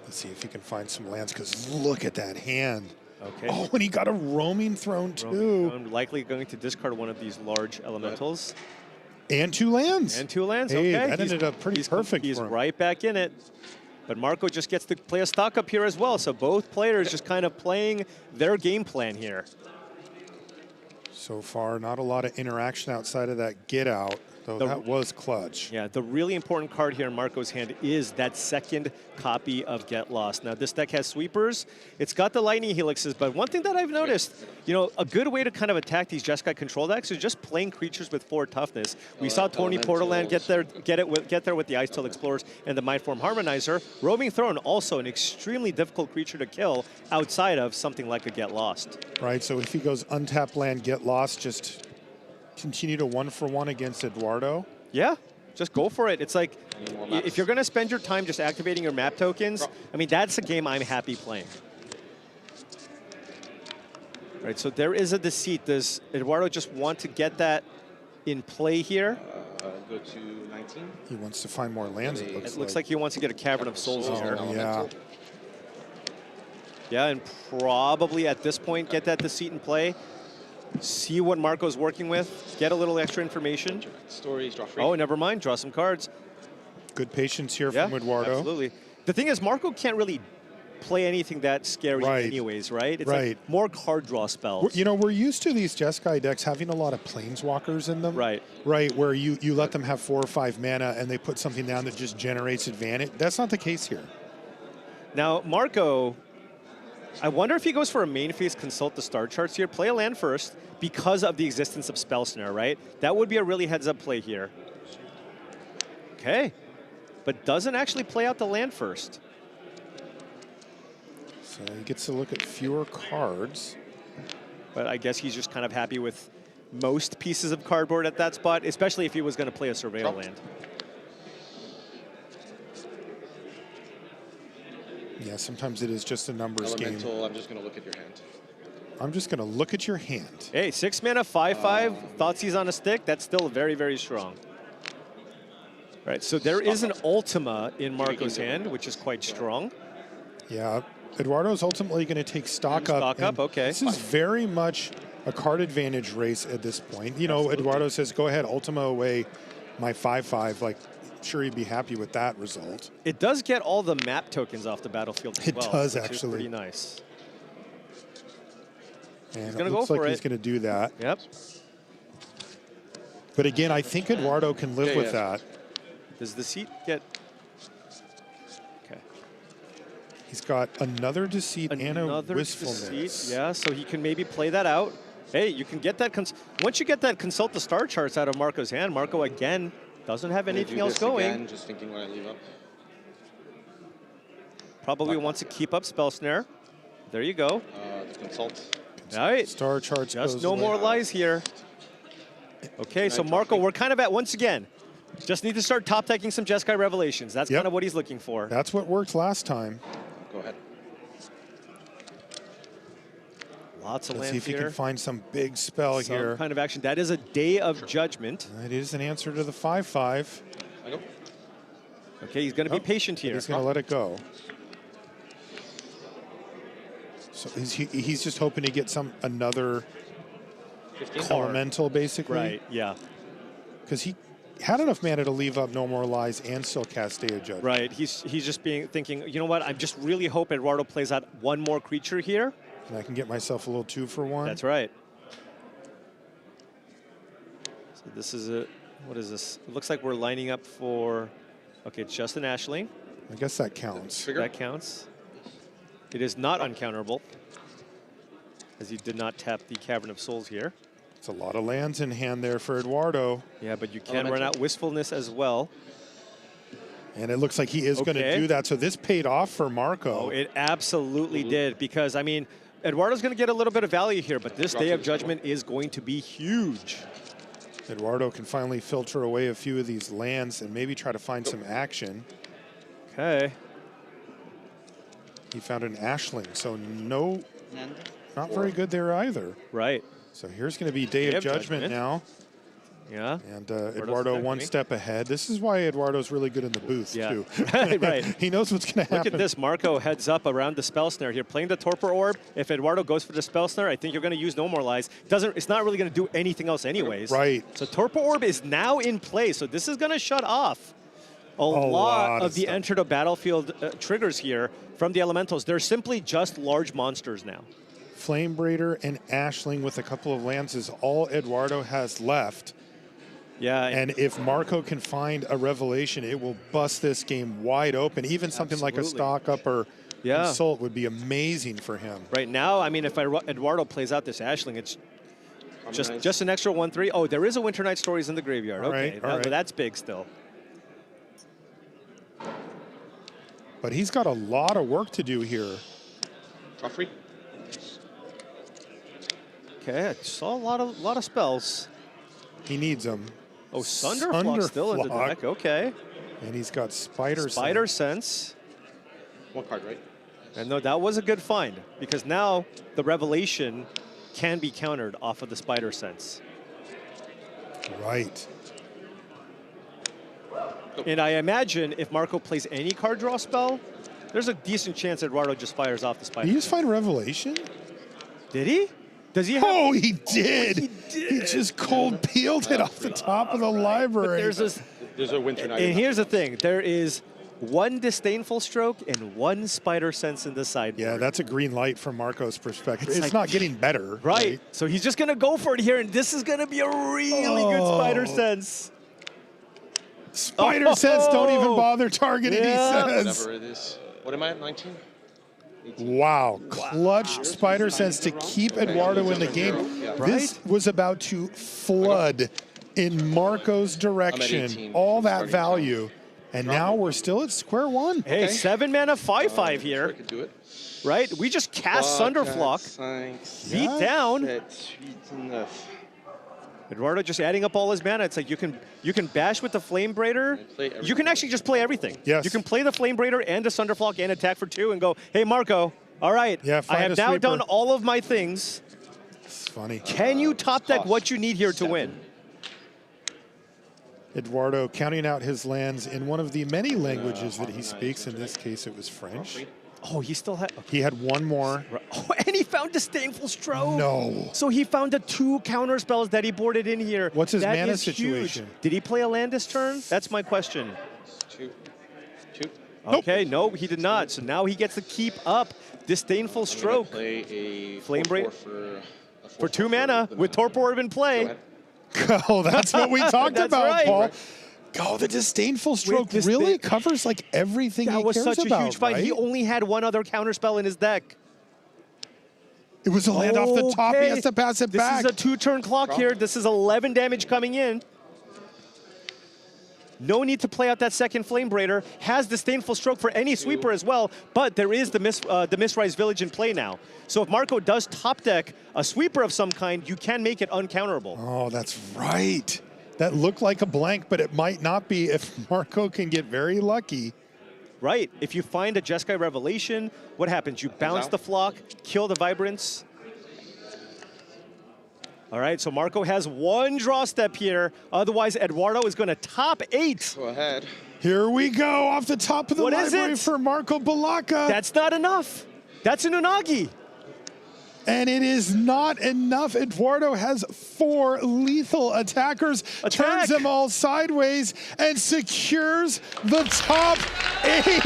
Let's see if he can find some lands, because look at that hand. Okay. Oh, and he got a roaming throne too. I'm likely going to discard one of these large elementals. And 2 lands. And 2 lands, Hey, okay. that ended up pretty perfect He's for him. right back in it. But Marco just gets to play a stock up here as well. So both players just kind of playing their game plan here. So far, not a lot of interaction outside of that get out, though that was clutch. Yeah, the really important card here in Marco's hand is that second copy of Get Lost. Now, this deck has sweepers. It's got the lightning helixes, but one thing that I've noticed, you know, a good way to kind of attack these Jeskai control decks is just playing creatures with 4 toughness. We saw Toni Portolan get there with the Ice Tail Explorers and the Mindform Harmonizer. Roaming Throne, also an extremely difficult creature to kill outside of something like a Get Lost. Right, so if he goes untap land, get lost, just continue to 1-for-1 against Eduardo. Yeah, just go for it. It's like, More maps. if you're going to spend your time just activating your map tokens, I mean, that's a game I'm happy playing. Right, so there is a deceit. Does Eduardo just want to get that in play here? Go to 19. He wants to find more lands, it It looks like he wants to get a Cavern of Souls Oh, here. yeah. Yeah, and probably at this point get that deceit in play. See what Marco's working with. Get a little extra information. Stories, draw free. Oh, never mind. Draw some cards. Good patience here Yeah, from Eduardo. absolutely. The thing is, Marco can't really play anything that scary Right. anyways, right? It's Right. like more card draw spells. You know, we're used to these Jeskai decks having a lot of planeswalkers in them. Right. Right, where you let them have 4 or 5 mana and they put something down that just generates advantage. That's not the case here. Now, Marco, I wonder if he goes for a main phase consult the star charts here. Play a land first because of the existence of Spell Snare, right? That would be a really heads-up play here. Okay. But doesn't actually play out the land first. So he gets to look at fewer cards. But I guess he's just kind of happy with most pieces of cardboard at that spot, especially if he was going to play a Surveil land. Yeah, sometimes it is just a numbers game. Elemental, I'm just going to look at your hand. I'm just going to look at your hand. Hey, 6 mana, 5/5, Thoughtseize on a stick. That's still very, very strong. Right, so there is an Ultima in Marco's hand, which is quite strong. Yeah, Eduardo's ultimately going to take stock up. Stock up, and okay. This is very much a card advantage race at this point. You know, Eduardo says, go ahead, Ultima away my 5/5. Like, sure, he'd be happy with that result. It does get all the map tokens off the battlefield as It well. does, which is actually. pretty nice. And gonna it go looks for like it. he's going to do that. Yep. But again, I think Eduardo can live Yeah, with yeah. that. Does the seat get... Okay. He's got another deceit and a Another wistfulness. deceit. Yeah, so he can maybe play that out. Hey, you can get that... Once you get that consult the star charts out of Marco's hand, Marco, again, doesn't have I'm gonna anything do else this going. Again, just thinking when I leave up. Probably wants to keep up Spell Snare. There you go. The consult. All right. Star charts Just goes no away. more lies here. Okay, so Nice. Marco, we're kind of at, once again, just need to start top decking some Jeskai Revelations. That's Yep. kind of what he's looking for. That's what worked last time. Go ahead. Lots of Let's see lands if he here. can find some big spell Some here. kind of action. That is a Day of Judgment. It is an answer to the 5/5. I go. Okay, he's going to be patient here. He's going to let it go. So he's just hoping to get another 15. elemental, basically. Right, yeah. Because he had enough mana to leave up No More Lies and still cast Day of Judgment. Right, he's just thinking, you know what, I just really hope Eduardo plays out one more creature here. And I can get myself a little 2-for-1. That's right. So this is a, what is this? It looks like we're lining up for, okay, it's just an Ashling. I guess that counts. Trigger. That counts. It is not uncounterable, as he did not tap the Cavern of Souls here. It's a lot of lands in hand there for Eduardo. Yeah, but you can run Elemental. out Wistfulness as well. And it looks like he is going to Okay. do that. So this paid off for Marco. Oh, it absolutely did, because, I mean, Eduardo's going to get a little bit of value here, but this Day of Judgment is going to be huge. Eduardo can finally filter away a few of these lands and maybe try to find some action. Okay. He found an Ashling, so no, And not very good there either. Right. So here's going to be Day of Judgment now. Yeah. And Eduardo one step ahead. This is why Eduardo's really good in the booth, too. Right. He knows what's going to happen. Look at this. Marco heads up around the Spell Snare here, playing the Torpor Orb. If Eduardo goes for the Spell Snare, I think you're going to use No More Lies. It's not really going to do anything else anyways. Right. So Torpor Orb is now in play, so this is going to shut off a lot of the stuff. enter the battlefield triggers here from the Elementals. They're simply just large monsters now. Flame Braider and Ashling with a couple of lands is all Eduardo has left. Yeah. And if Marco can find a Revelation, it will bust this game wide open. Even something like a Stock Up or Insult would be amazing for him. Right now, I mean, if Eduardo plays out this Ashling, it's just an extra 1/3. Oh, there is a Winter Night Stories in the graveyard. Okay, that's big still. But he's got a lot of work to do here. Joffrey. Okay, I saw a lot of spells. He needs them. Oh, Sunderflock still in the deck. Okay. And he's got Spider Sense. One card, right? And no, that was a good find because now the Revelation can be countered off of the Spider Sense. Right. And I imagine if Marco plays any card draw spell, there's a decent chance Eduardo just fires off the Spider. Did he just find Revelation? Did he? Does he have? Oh, he did. He just cold peeled it off the top of the library. But there's a Winter Night. And here's the thing. There is one Disdainful Stroke and one Spider Sense in the sideboard. Yeah, that's a green light from Marco's perspective. It's not getting better. Right. So he's just going to go for it here, and this is going to be a really good Spider Sense. Spider Sense, don't even bother targeting, he says. Whatever it is. What am I at, 19? 18. Wow. Clutch Spider Sense to keep Eduardo in the game. This was about to flood in Marco's direction. All that value. And now we're still at square one. Hey, 7 mana, 5/5 here. I could do it. Right? We just cast Sunderflock. Beat down. Eduardo just adding up all his mana. It's like you can bash with the Flame Braider. You can actually just play everything. Yes. You can play the Flame Braider and the Sunderflock and attack for 2 and go, hey, Marco, all right, I have now done all of my things. It's funny. Can you top deck what you need here to win? Eduardo counting out his lands in one of the many languages that he speaks. In this case, it was French. Oh, he still had... He had one more. Oh, and he found Disdainful Stroke. No. So he found the 2 counter spells that he boarded in here. What's his that mana is situation? Huge. Did he play a land this turn? That's my question. 2. Okay, no, he did not. So now he gets to keep up Disdainful Stroke. Play a Flame Braider for 2 4 mana with Torpor Orb in play. Oh, that's what we talked That's about, right. Paul. Oh, the Disdainful Stroke really covers like everything he cares about. That was such a huge find. Right? He only had one other counterspell in his deck. It was a land off the top. He has to pass it back. This is a 2-turn clock here. This is 11 damage coming in. No need to play out that second Flame Braider. Has Disdainful Stroke for any sweeper as well, but there is the Mistrise Village in play now. So if Marco does top deck a sweeper of some kind, you can make it uncounterable. Oh, that's right. That looked like a blank, but it might not be if Marco can get very lucky. Right. If you find a Jeskai Revelation, what happens? You bounce the flock, kill the Vibrance. All right, so Marco has one draw step here. Otherwise, Eduardo is going to top 8. Go ahead. Here we go off the top of the library for Marco Belacca. That's not enough. That's an Unagi. And it is not enough. Eduardo has 4 lethal attackers, turns them all sideways, and secures the top 8.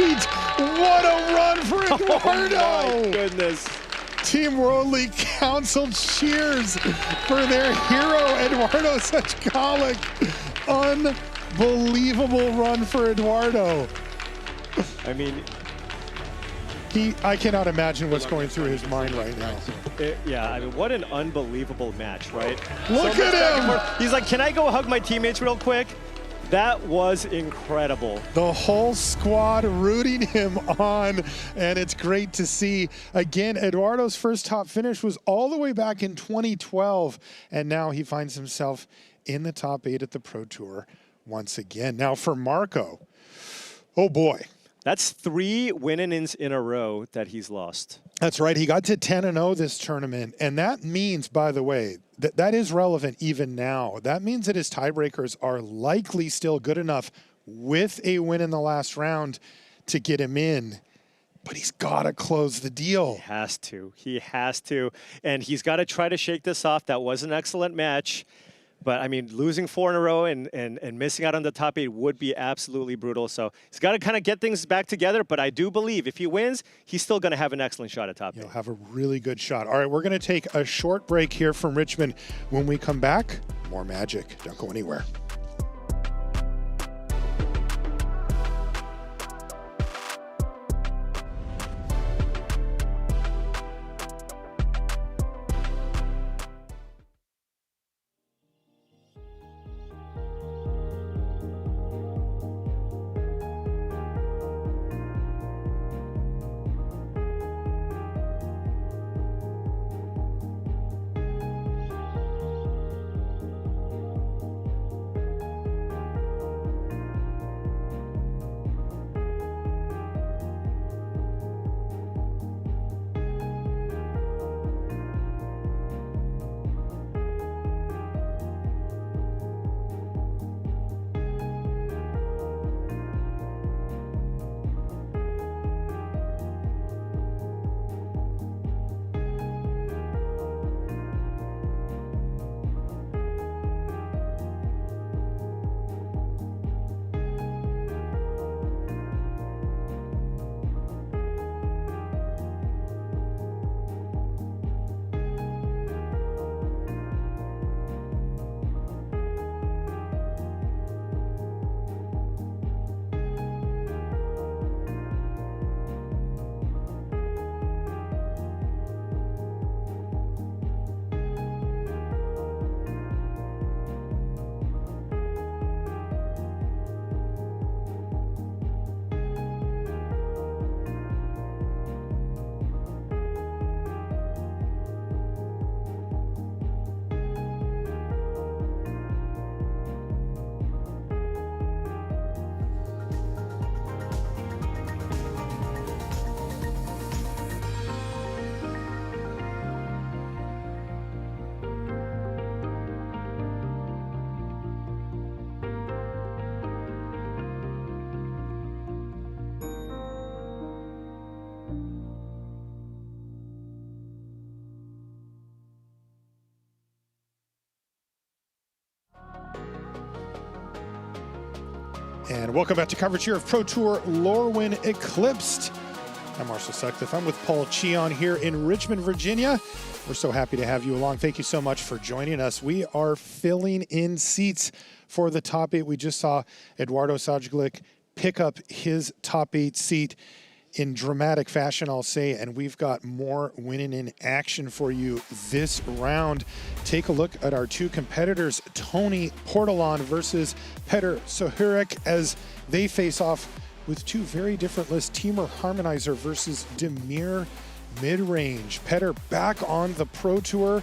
What a run for Eduardo! Oh my goodness. Team Worldly Council cheers for their hero, Eduardo Sajgalik. Unbelievable run for Eduardo. I mean, I cannot imagine what's going through his mind right now. Yeah, I mean, what an unbelievable match, right? Look at him! He's like, can I go hug my teammates real quick? That was incredible. The whole squad rooting him on, and it's great to see. Again, Eduardo's first top finish was all the way back in 2012, and now he finds himself in the top 8 at the Pro Tour once again. Now for Marco, oh boy. That's 3 win-ins in a row that he's lost. That's right. He got to 10-0 this tournament, and that means, by the way, that is relevant even now. That means that his tiebreakers are likely still good enough with a win in the last round to get him in. But he's got to close the deal. He has to. He has to. And he's got to try to shake this off. That was an excellent match. But, I mean, losing 4 in a row and missing out on the top 8 would be absolutely brutal. So he's got to kind of get things back together. But I do believe if he wins, he's still going to have an excellent shot at top 8. He'll have a really good shot. All right, we're going to take a short break here from Richmond. When we come back, more magic. Don't go anywhere. And welcome back to coverage here of Pro Tour Lorwyn Eclipsed. I'm Marshall Sutcliffe. I'm with Paul Cheon here in Richmond, Virginia. We're so happy to have you along. Thank you so much for joining us. We are filling in seats for the top 8. We just saw Eduardo Sajgalik pick up his top 8 seat in dramatic fashion, I'll say, and we've got more winning in action for you this round. Take a look at our 2 competitors, Toni Portolan versus Petr Sochurek, as they face off with 2 very different lists. Teamer Harmonizer versus Demir Midrange. Petr back on the Pro Tour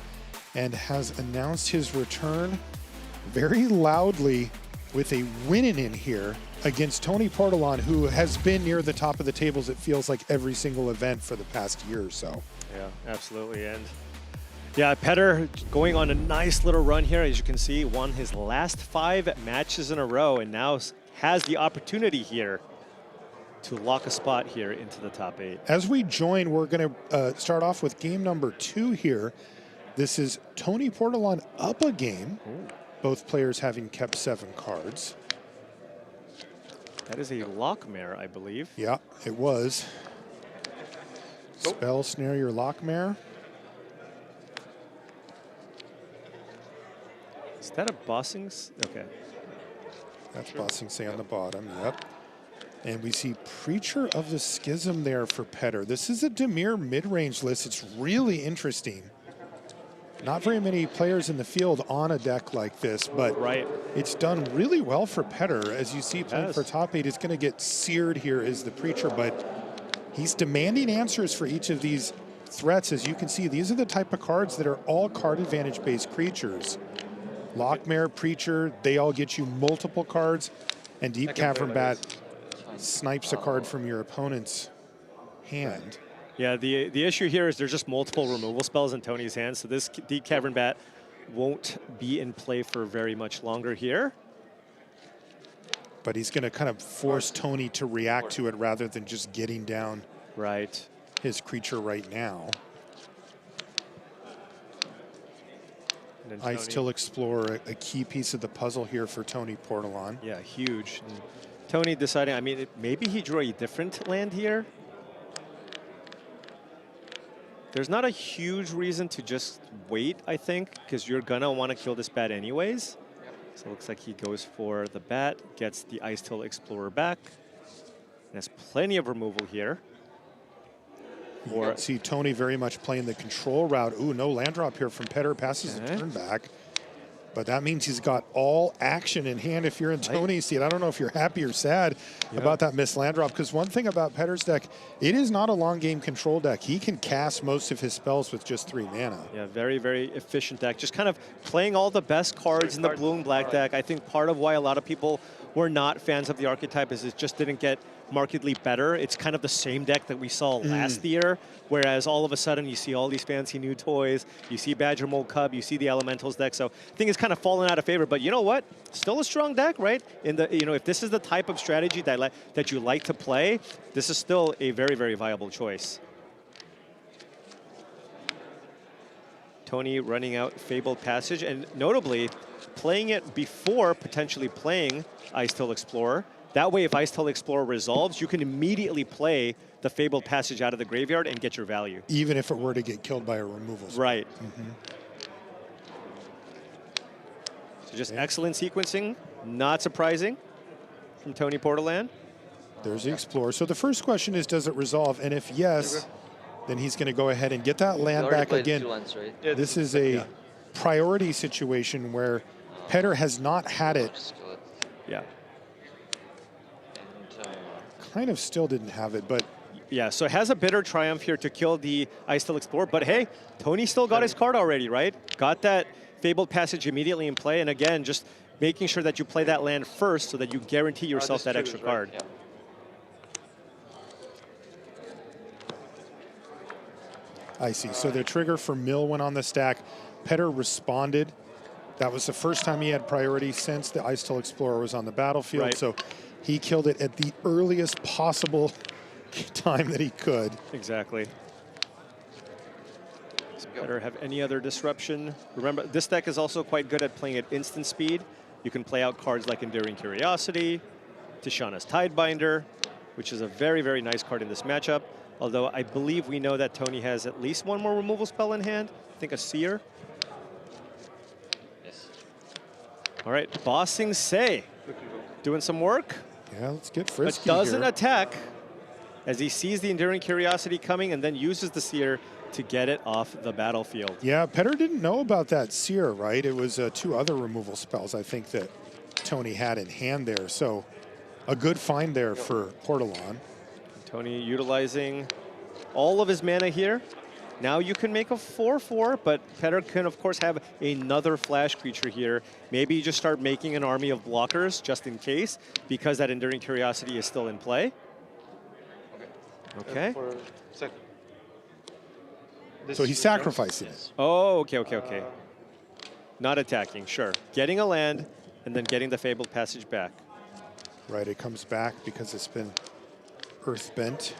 and has announced his return very loudly with a winning in here against Toni Portolan, who has been near the top of the tables, it feels like, every single event for the past year or so. Yeah, absolutely. And yeah, Petr going on a nice little run here. As you can see, won his last 5 matches in a row and now has the opportunity here to lock a spot here into the top 8. As we join, we're going to start off with game number 2 here. This is Toni Portolan up a game. Ooh. Both players having kept 7 cards. That is a Lockmare, I believe. Yeah, it was. Spell snare your Lockmare. Is that a Bossing? Okay. That's Bossing Say on the bottom, yep. And we see Preacher of the Schism there for Petr. This is a Demir mid-range list. It's really interesting. Not very many players in the field on a deck like this, but Right. it's done really well for Petr. As you see, playing Yes. for top 8, it's going to get seared here as the Preacher, but he's demanding answers for each of these threats. As you can see, these are the type of cards that are all card advantage-based creatures. Lockmare, Preacher, they all get you multiple cards, and Deep Cavern Bat snipes a card from your opponent's hand. Yeah, the issue here is there's just multiple removal spells in Tony's hand, so this Deep Cavern Bat won't be in play for very much longer here. But he's going to kind of force Toni to react to it rather than just getting down Right. his creature right now. And then Ice Till Explorer, a key piece of the puzzle here for Toni Portolan. Yeah, huge. And Toni deciding, I mean, maybe he drew a different land here. There's not a huge reason to just wait, I think, because you're gonna want to kill this bat anyways. So it looks like he goes for the bat, gets the Ice Till Explorer back. And has plenty of removal here. Or see Toni very much playing the control route. Ooh, no land drop here from Petr, passes the turn back. But that means he's got all action in hand if you're in Toni's seat. I don't know if you're happy or sad about that missed land drop, because one thing about Petr's deck, it is not a long game control deck. He can cast most of his spells with just 3 mana. Yeah, very, very efficient deck. Just kind of playing all the best cards in the blue and black deck. I think part of why a lot of people were not fans of the archetype is it just didn't get markedly better. It's kind of the same deck that we saw last year, whereas all of a sudden you see all these fancy new toys, you see Badger Mole Cub, you see the Elementals deck, so I think it's kind of fallen out of favor, but you know what? Still a strong deck, right? In the, you know, if this is the type of strategy that you like to play, this is still a very, very viable choice. Toni running out Fabled Passage, and notably, playing it before potentially playing Ice Till Explorer. That way, if Ice Till Explorer resolves, you can immediately play the Fabled Passage out of the graveyard and get your value. Even if it were to get killed by a removal spell. Right. So just excellent sequencing, not surprising from Toni Portolan. There's the Explorer. So the first question is, does it resolve? And if yes, then he's going to go ahead and get that land back again. This is a priority situation where Petr has not had it. Yeah. Kind of still didn't have it, but Yeah, so it has a bitter triumph here to kill the Ice Till Explorer, but hey, Toni still got his card already, right? Got that Fabled Passage immediately in play, and again, just making sure that you play that land first so that you guarantee yourself that extra card. Yeah. I see. So the trigger for Mill went on the stack. Petr responded. That was the first time he had priority since the Ice Till Explorer was on the battlefield. Right. So he killed it at the earliest possible time that he could. Exactly. Does Petr have any other disruption? Remember, this deck is also quite good at playing at instant speed. You can play out cards like Enduring Curiosity, Tishana's Tidebinder, which is a very, very nice card in this matchup. Although I believe we know that Toni has at least one more removal spell in hand. I think a Seer. Yes. All right, Bossing Say doing some work, Yeah, let's get but frisky doesn't here. attack as he sees the Enduring Curiosity coming and then uses the Seer to get it off the battlefield. Yeah, Petr didn't know about that Seer, right? It was 2 other removal spells, I think, that Toni had in hand there. So a good find there for Portolan. Toni utilizing all of his mana here. Now you can make a 4/4, but Petr can, of course, have another flash creature here. Maybe you just start making an army of blockers just in case, because that Enduring Curiosity is still in play. Okay. For second. So he's sacrificing it. Oh, okay. Not attacking, sure. Getting a land, and then getting the Fabled Passage back. Right, it comes back because it's been earth bent.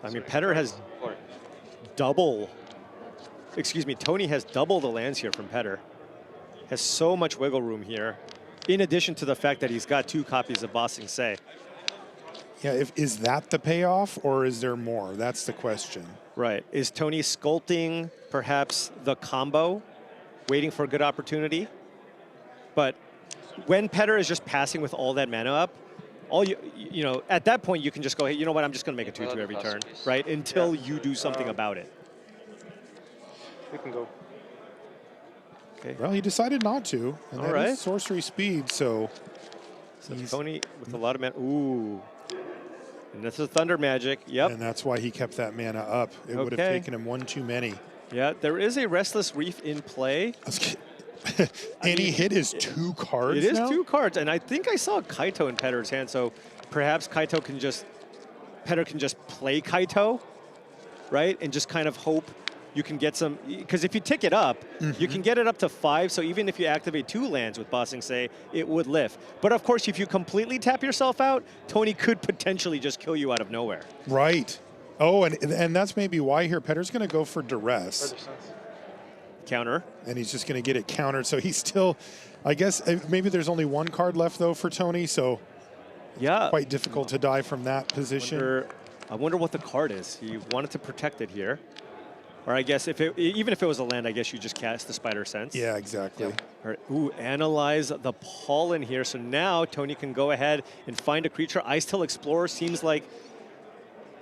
I mean, Petr has double, excuse me, Toni has double the lands here from Petr. Has so much wiggle room here, in addition to the fact that he's got 2 copies of Bossing Say. Yeah, is that the payoff, or is there more? That's the question. Right. Is Toni sculpting perhaps the combo, waiting for a good opportunity? But when Petr is just passing with all that mana up, you know, at that point you can just go, hey, you know what, I'm just going to make a 2-2 every turn, right? Until you do something about it. We can go. Okay. Well, he decided not to, and All that right. is sorcery speed, so he's, Toni with a lot of mana. Ooh. And this is Thunder Magic. Yep. and that's why he kept that mana up. It would have Okay. taken him one too many. Yeah, there is a Restless Reef in play. And he hit his 2 cards It is now? 2 cards, and I think I saw Kaito in Petr's hand, so perhaps Petr can just play Kaito, right? And just kind of hope you can get some, because if you tick it up, you can get it up to 5, so even if you activate 2 lands with Bossing Say, it would lift. But of course, if you completely tap yourself out, Toni could potentially just kill you out of nowhere. Right. Oh, and that's maybe why here. Petr's going to go for duress. Counter. And he's just going to get it countered. So he's still, I guess, maybe there's only 1 card left, though, for Toni. So Yeah. quite difficult to die from that position. I wonder what the card is. He wanted to protect it here. Or I guess even if it was a land, I guess you just cast the Spider Sense. Yeah, exactly. All right. Ooh, analyze the pollen here. So now Toni can go ahead and find a creature. Ice-Tail Explorer seems like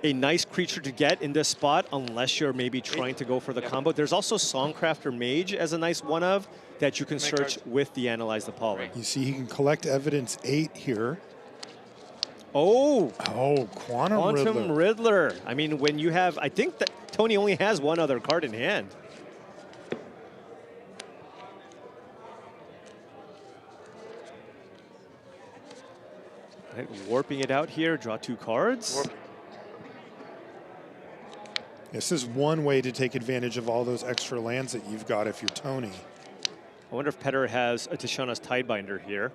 a nice creature to get in this spot, unless you're maybe trying to go for the combo. There's also Songcrafter Mage as a nice one-of that you can search with the Analyze the Pollen. You see he can collect evidence 8 here. Oh! Oh, Quantum Riddler. I mean, when you have, I think that Toni only has 1 other card in hand. Right, warping it out here, draw 2 cards. Warp. This is one way to take advantage of all those extra lands that you've got if you're Toni. I wonder if Petr has a Tishana's Tidebinder here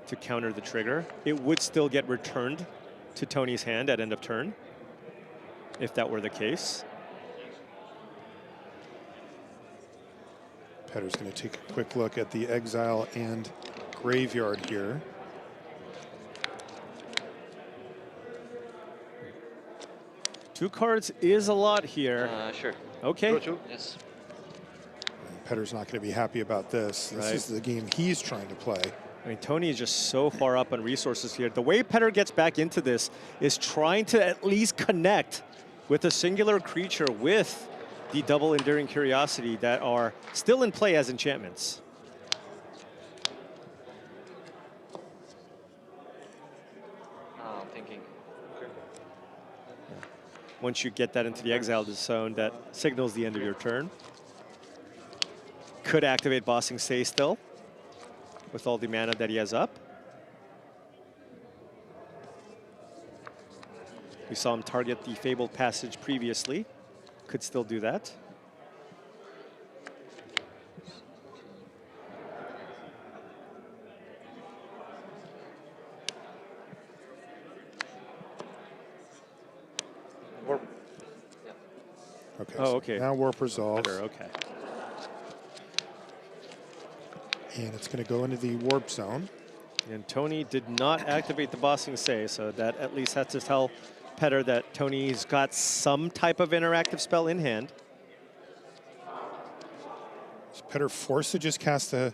to counter the trigger. It would still get returned to Toni's hand at end of turn, if that were the case. Petr's going to take a quick look at the exile and graveyard here. Two cards is a lot here. Sure. Okay. Yes. Petr's not going to be happy about this. This Right. is the game he's trying to play. I mean, Toni is just so far up on resources here. The way Petr gets back into this is trying to at least connect with a singular creature with the double Enduring Curiosity that are still in play as enchantments. I'm thinking. Once you get that into the exiled zone, that signals the end of your turn. Could activate Bossing Say still, with all the mana that he has up. We saw him target the Fabled Passage previously. Could still do that. Warp. Okay. Oh, so okay. now warp resolves. Better, okay. And it's going to go into the warp zone. And Toni did not activate the Bossing Say, so that at least has to tell Petr that Toni's got some type of interactive spell in hand. Is Petr forced to just cast the...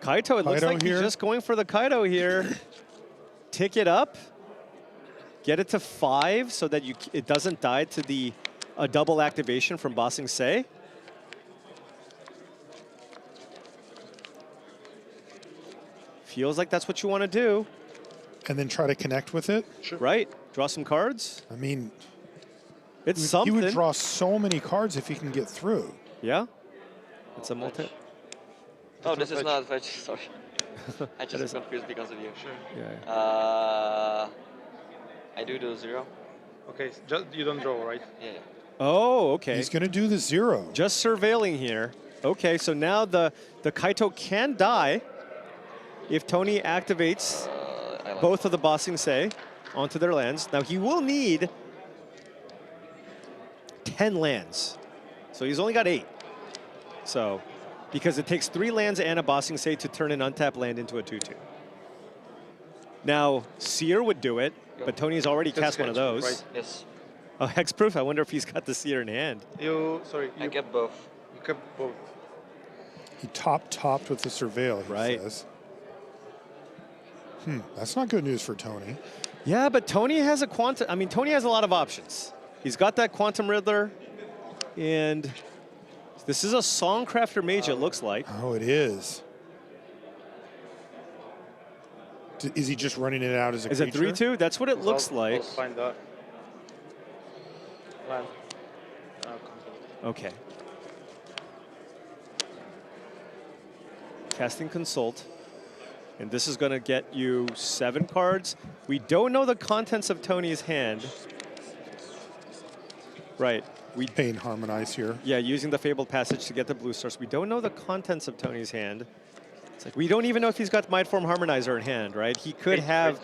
Kaito, it looks Kaito like here. he's just going for the Kaito here. Tick it up. Get it to 5 so that it doesn't die to a double activation from Bossing Say. Feels like that's what you want to do. And then try to connect with it? Right? Draw some cards. I mean, It's he something. would draw so many cards if he can get through. Yeah. It's a multi. Oh, this is not fetch. Sorry. I That just is- confused because of you. Yeah. I do 0. Okay, just you don't draw, right? Yeah. Oh, okay. He's going to do the 0. Just surveilling here. Okay, so now the Kaito can die if Toni activates I like both of the Bossing Say onto their lands. Now he will need 10 lands. So he's only got 8. So, because it takes 3 lands and a Bossing Say to turn an untapped land into a 2/2. Now, Seer would do it, but Toni's already That's cast one of those. right. Yes. Oh, Hexproof? I wonder if he's got the Seer in hand. Sorry, I you get both. kept both. He topped with the surveil, he Right. says. That's not good news for Toni. Yeah, but Toni has a quantum. I mean, Toni has a lot of options. He's got that Quantum Riddler, and this is a Songcrafter Mage, it looks like. Oh, it is. Is he just running it out as a Is creature? it 3/2? That's what it looks I'll like. find out. Land. Okay. Casting Consult. And this is going to get you 7 cards. We don't know the contents of Toni's hand. Right. Pain Harmonize here. Yeah, using the Fabled Passage to get the blue stars. We don't know the contents of Toni's hand. It's like we don't even know if he's got Mindform Harmonizer in hand, right? He could have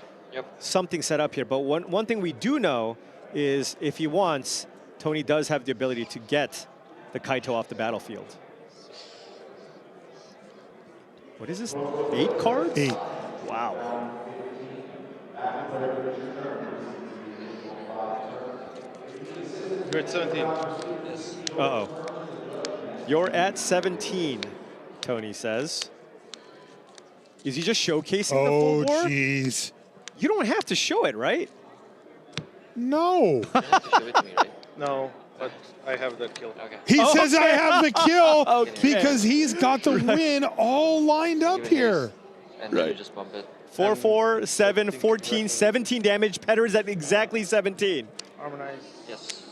something set up here. But one thing we do know is if he wants, Toni does have the ability to get the Kaito off the battlefield. What is this? 8 cards? 8. Wow. You're at 17. Uh-oh. You're at 17, Toni says. Is he just showcasing the full board? Oh, jeez. You don't have to show it, right? No. No, but I have that kill. Okay. He says I Okay. have the kill Okay. because he's got the win all lined up here. And then you just bump it. 4, 4, 7, 14, 17 damage. Petr is at exactly 17. Harmonize. Yes.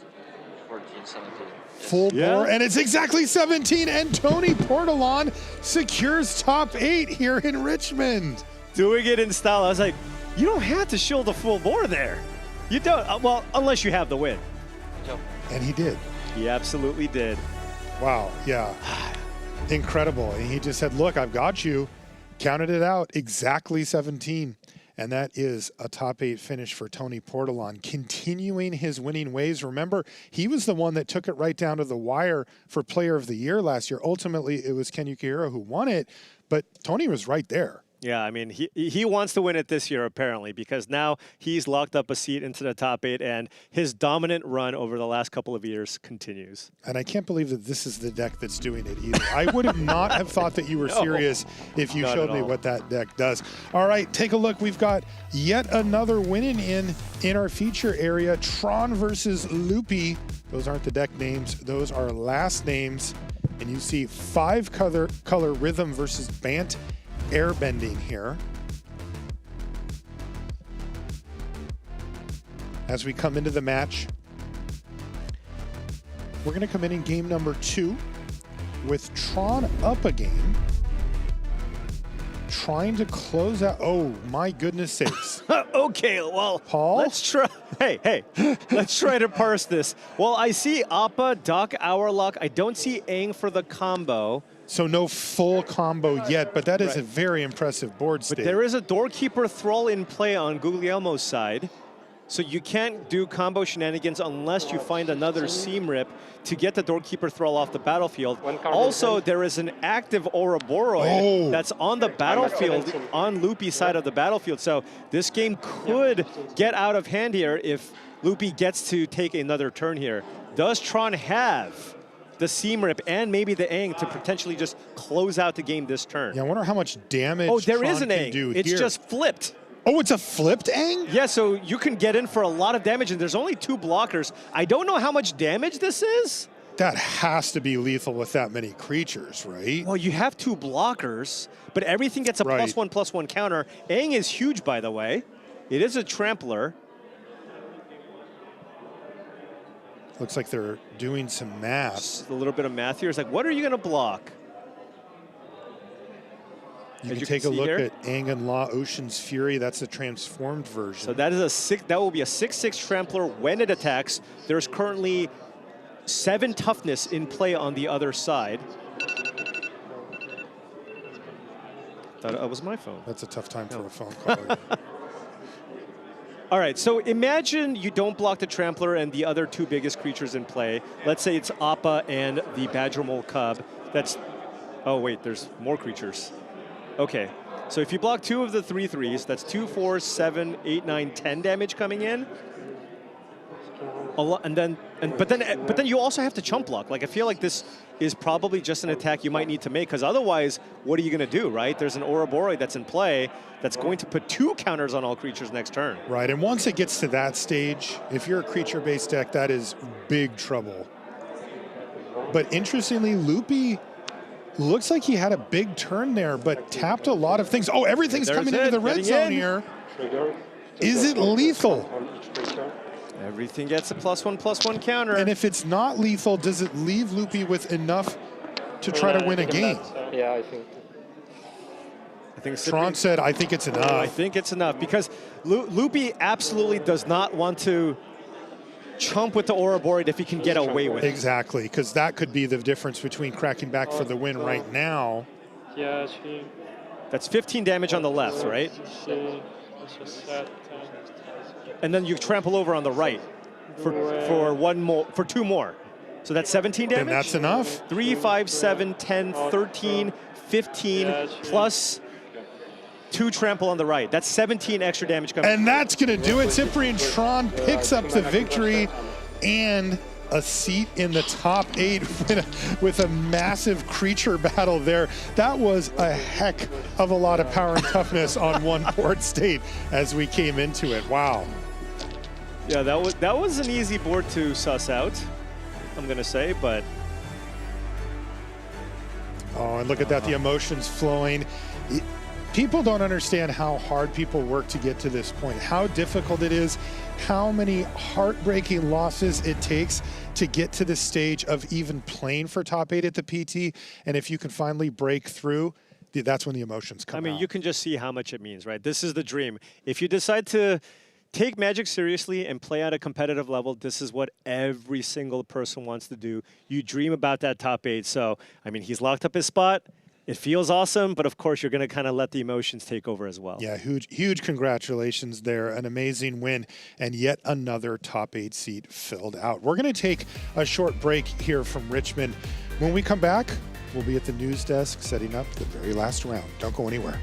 14, 17. Yes. Full Yeah. bore, and it's exactly 17, and Toni Portolan secures top 8 here in Richmond. Doing it in style. I was like, you don't have to show the full board there. You don't. Well, unless you have the win. Yep. And he did. He absolutely did. Wow, yeah. Incredible. And he just said, look, I've got you. Counted it out, exactly 17. And that is a top 8 finish for Toni Portolan, continuing his winning ways. Remember, he was the one that took it right down to the wire for Player of the Year last year. Ultimately, it was Ken Yukihiro who won it, but Toni was right there. Yeah, I mean, he wants to win it this year, apparently, because now he's locked up a seat into the top 8, and his dominant run over the last couple of years continues. And I can't believe that this is the deck that's doing it either. I would have not have thought that you were serious if you Not showed at me all. what that deck does. All right, take a look. We've got yet another winning in our feature area. Tron versus Lupi. Those aren't the deck names. Those are last names. And you see 5-color Rhythm versus Bant Airbending here. As we come into the match, we're going to come in game number 2 with Tron up a game, trying to close out. Oh, my goodness sakes. Okay, well, Paul? let's try. Hey, let's try to parse this. Well, I see Appa, Doc, Hourlock. I don't see Aang for the combo. So no full combo yet, but that is Right. a very impressive board state. There is a Doorkeeper Thrall in play on Guglielmo's side. So you can't do combo shenanigans unless you find another Seam Rip to get the Doorkeeper Thrall off the battlefield. Also, there is an active Ouroboros that's on the battlefield, on Lupi's side of the battlefield. So this game could get out of hand here if Lupi gets to take another turn here. Does Tron have the Seam Rip and maybe the Aang to potentially just close out the game this turn? Yeah, I wonder how much damage Oh, there Tron is an can Aang. do It's here. just flipped. Oh, it's a flipped Aang? Yeah, so you can get in for a lot of damage, and there's only 2 blockers. I don't know how much damage this is. That has to be lethal with that many creatures, right? Well, you have 2 blockers, but everything gets a Right. +1/+1 counter. Aang is huge, by the way. It is a trampler. Looks like they're doing some math. Just a little bit of math here. It's like, what are you going to block? You As can you take can a see look here. at Aang and Law Ocean's Fury. That's the transformed version. So that is a 6. That will be a 6/6 trampler when it attacks. There's currently 7 toughness in play on the other side. Thought it was my phone. That's a tough time for a phone call. All right, so imagine you don't block the Trampler and the other 2 biggest creatures in play. Let's say it's Appa and the Badger Mole Cub. That's, oh wait, there's more creatures. Okay, so if you block 2 of the 3/3s, that's 2, 4, 7, 8, 9, 10 damage coming in. but then you also have to chump block. Like I feel like this is probably just an attack you might need to make, because otherwise, what are you going to do, right? There's an Ouroboros that's in play that's going to put 2 counters on all creatures next turn. Right, and once it gets to that stage, if you're a creature-based deck, that is big trouble. But interestingly, Lupi looks like he had a big turn there, but tapped a lot of things. Oh, everything's coming into the red zone here. Is it lethal? Everything gets a +1/+1 counter. And if it's not lethal, does it leave Lupi with enough to try to win a game? Yeah, I think. Tron said, I think it's enough. I think it's enough, because Lupi absolutely does not want to chump with the Ouroboros if he can get away with it. Exactly, because that could be the difference between cracking back for the win right now. That's 15 damage on the left, right? And then you trample over on the right for 2 more. So that's 17 damage? And that's enough. 3, 5, 7, 10, 13, 15, plus 2 trample on the right. That's 17 extra damage coming. And that's going to do it. Cyprien Tron picks up the victory and a seat in the top 8 with a massive creature battle there. That was a heck of a lot of power and toughness on one board state as we came into it. Wow. Yeah, that was an easy board to suss out, I'm going to say, but... Oh, and look at that, the emotions flowing. People don't understand how hard people work to get to this point, how difficult it is, how many heartbreaking losses it takes to get to the stage of even playing for top 8 at the PT. And if you can finally break through, that's when the emotions come out. I mean, you can just see how much it means, right? This is the dream. If you decide to take Magic seriously and play at a competitive level, this is what every single person wants to do. You dream about that top 8. So, I mean, he's locked up his spot. It feels awesome, but of course, you're going to kind of let the emotions take over as well. Yeah, huge congratulations there. An amazing win, and yet another top 8 seat filled out. We're going to take a short break here from Richmond. When we come back, we'll be at the news desk setting up the very last round. Don't go anywhere.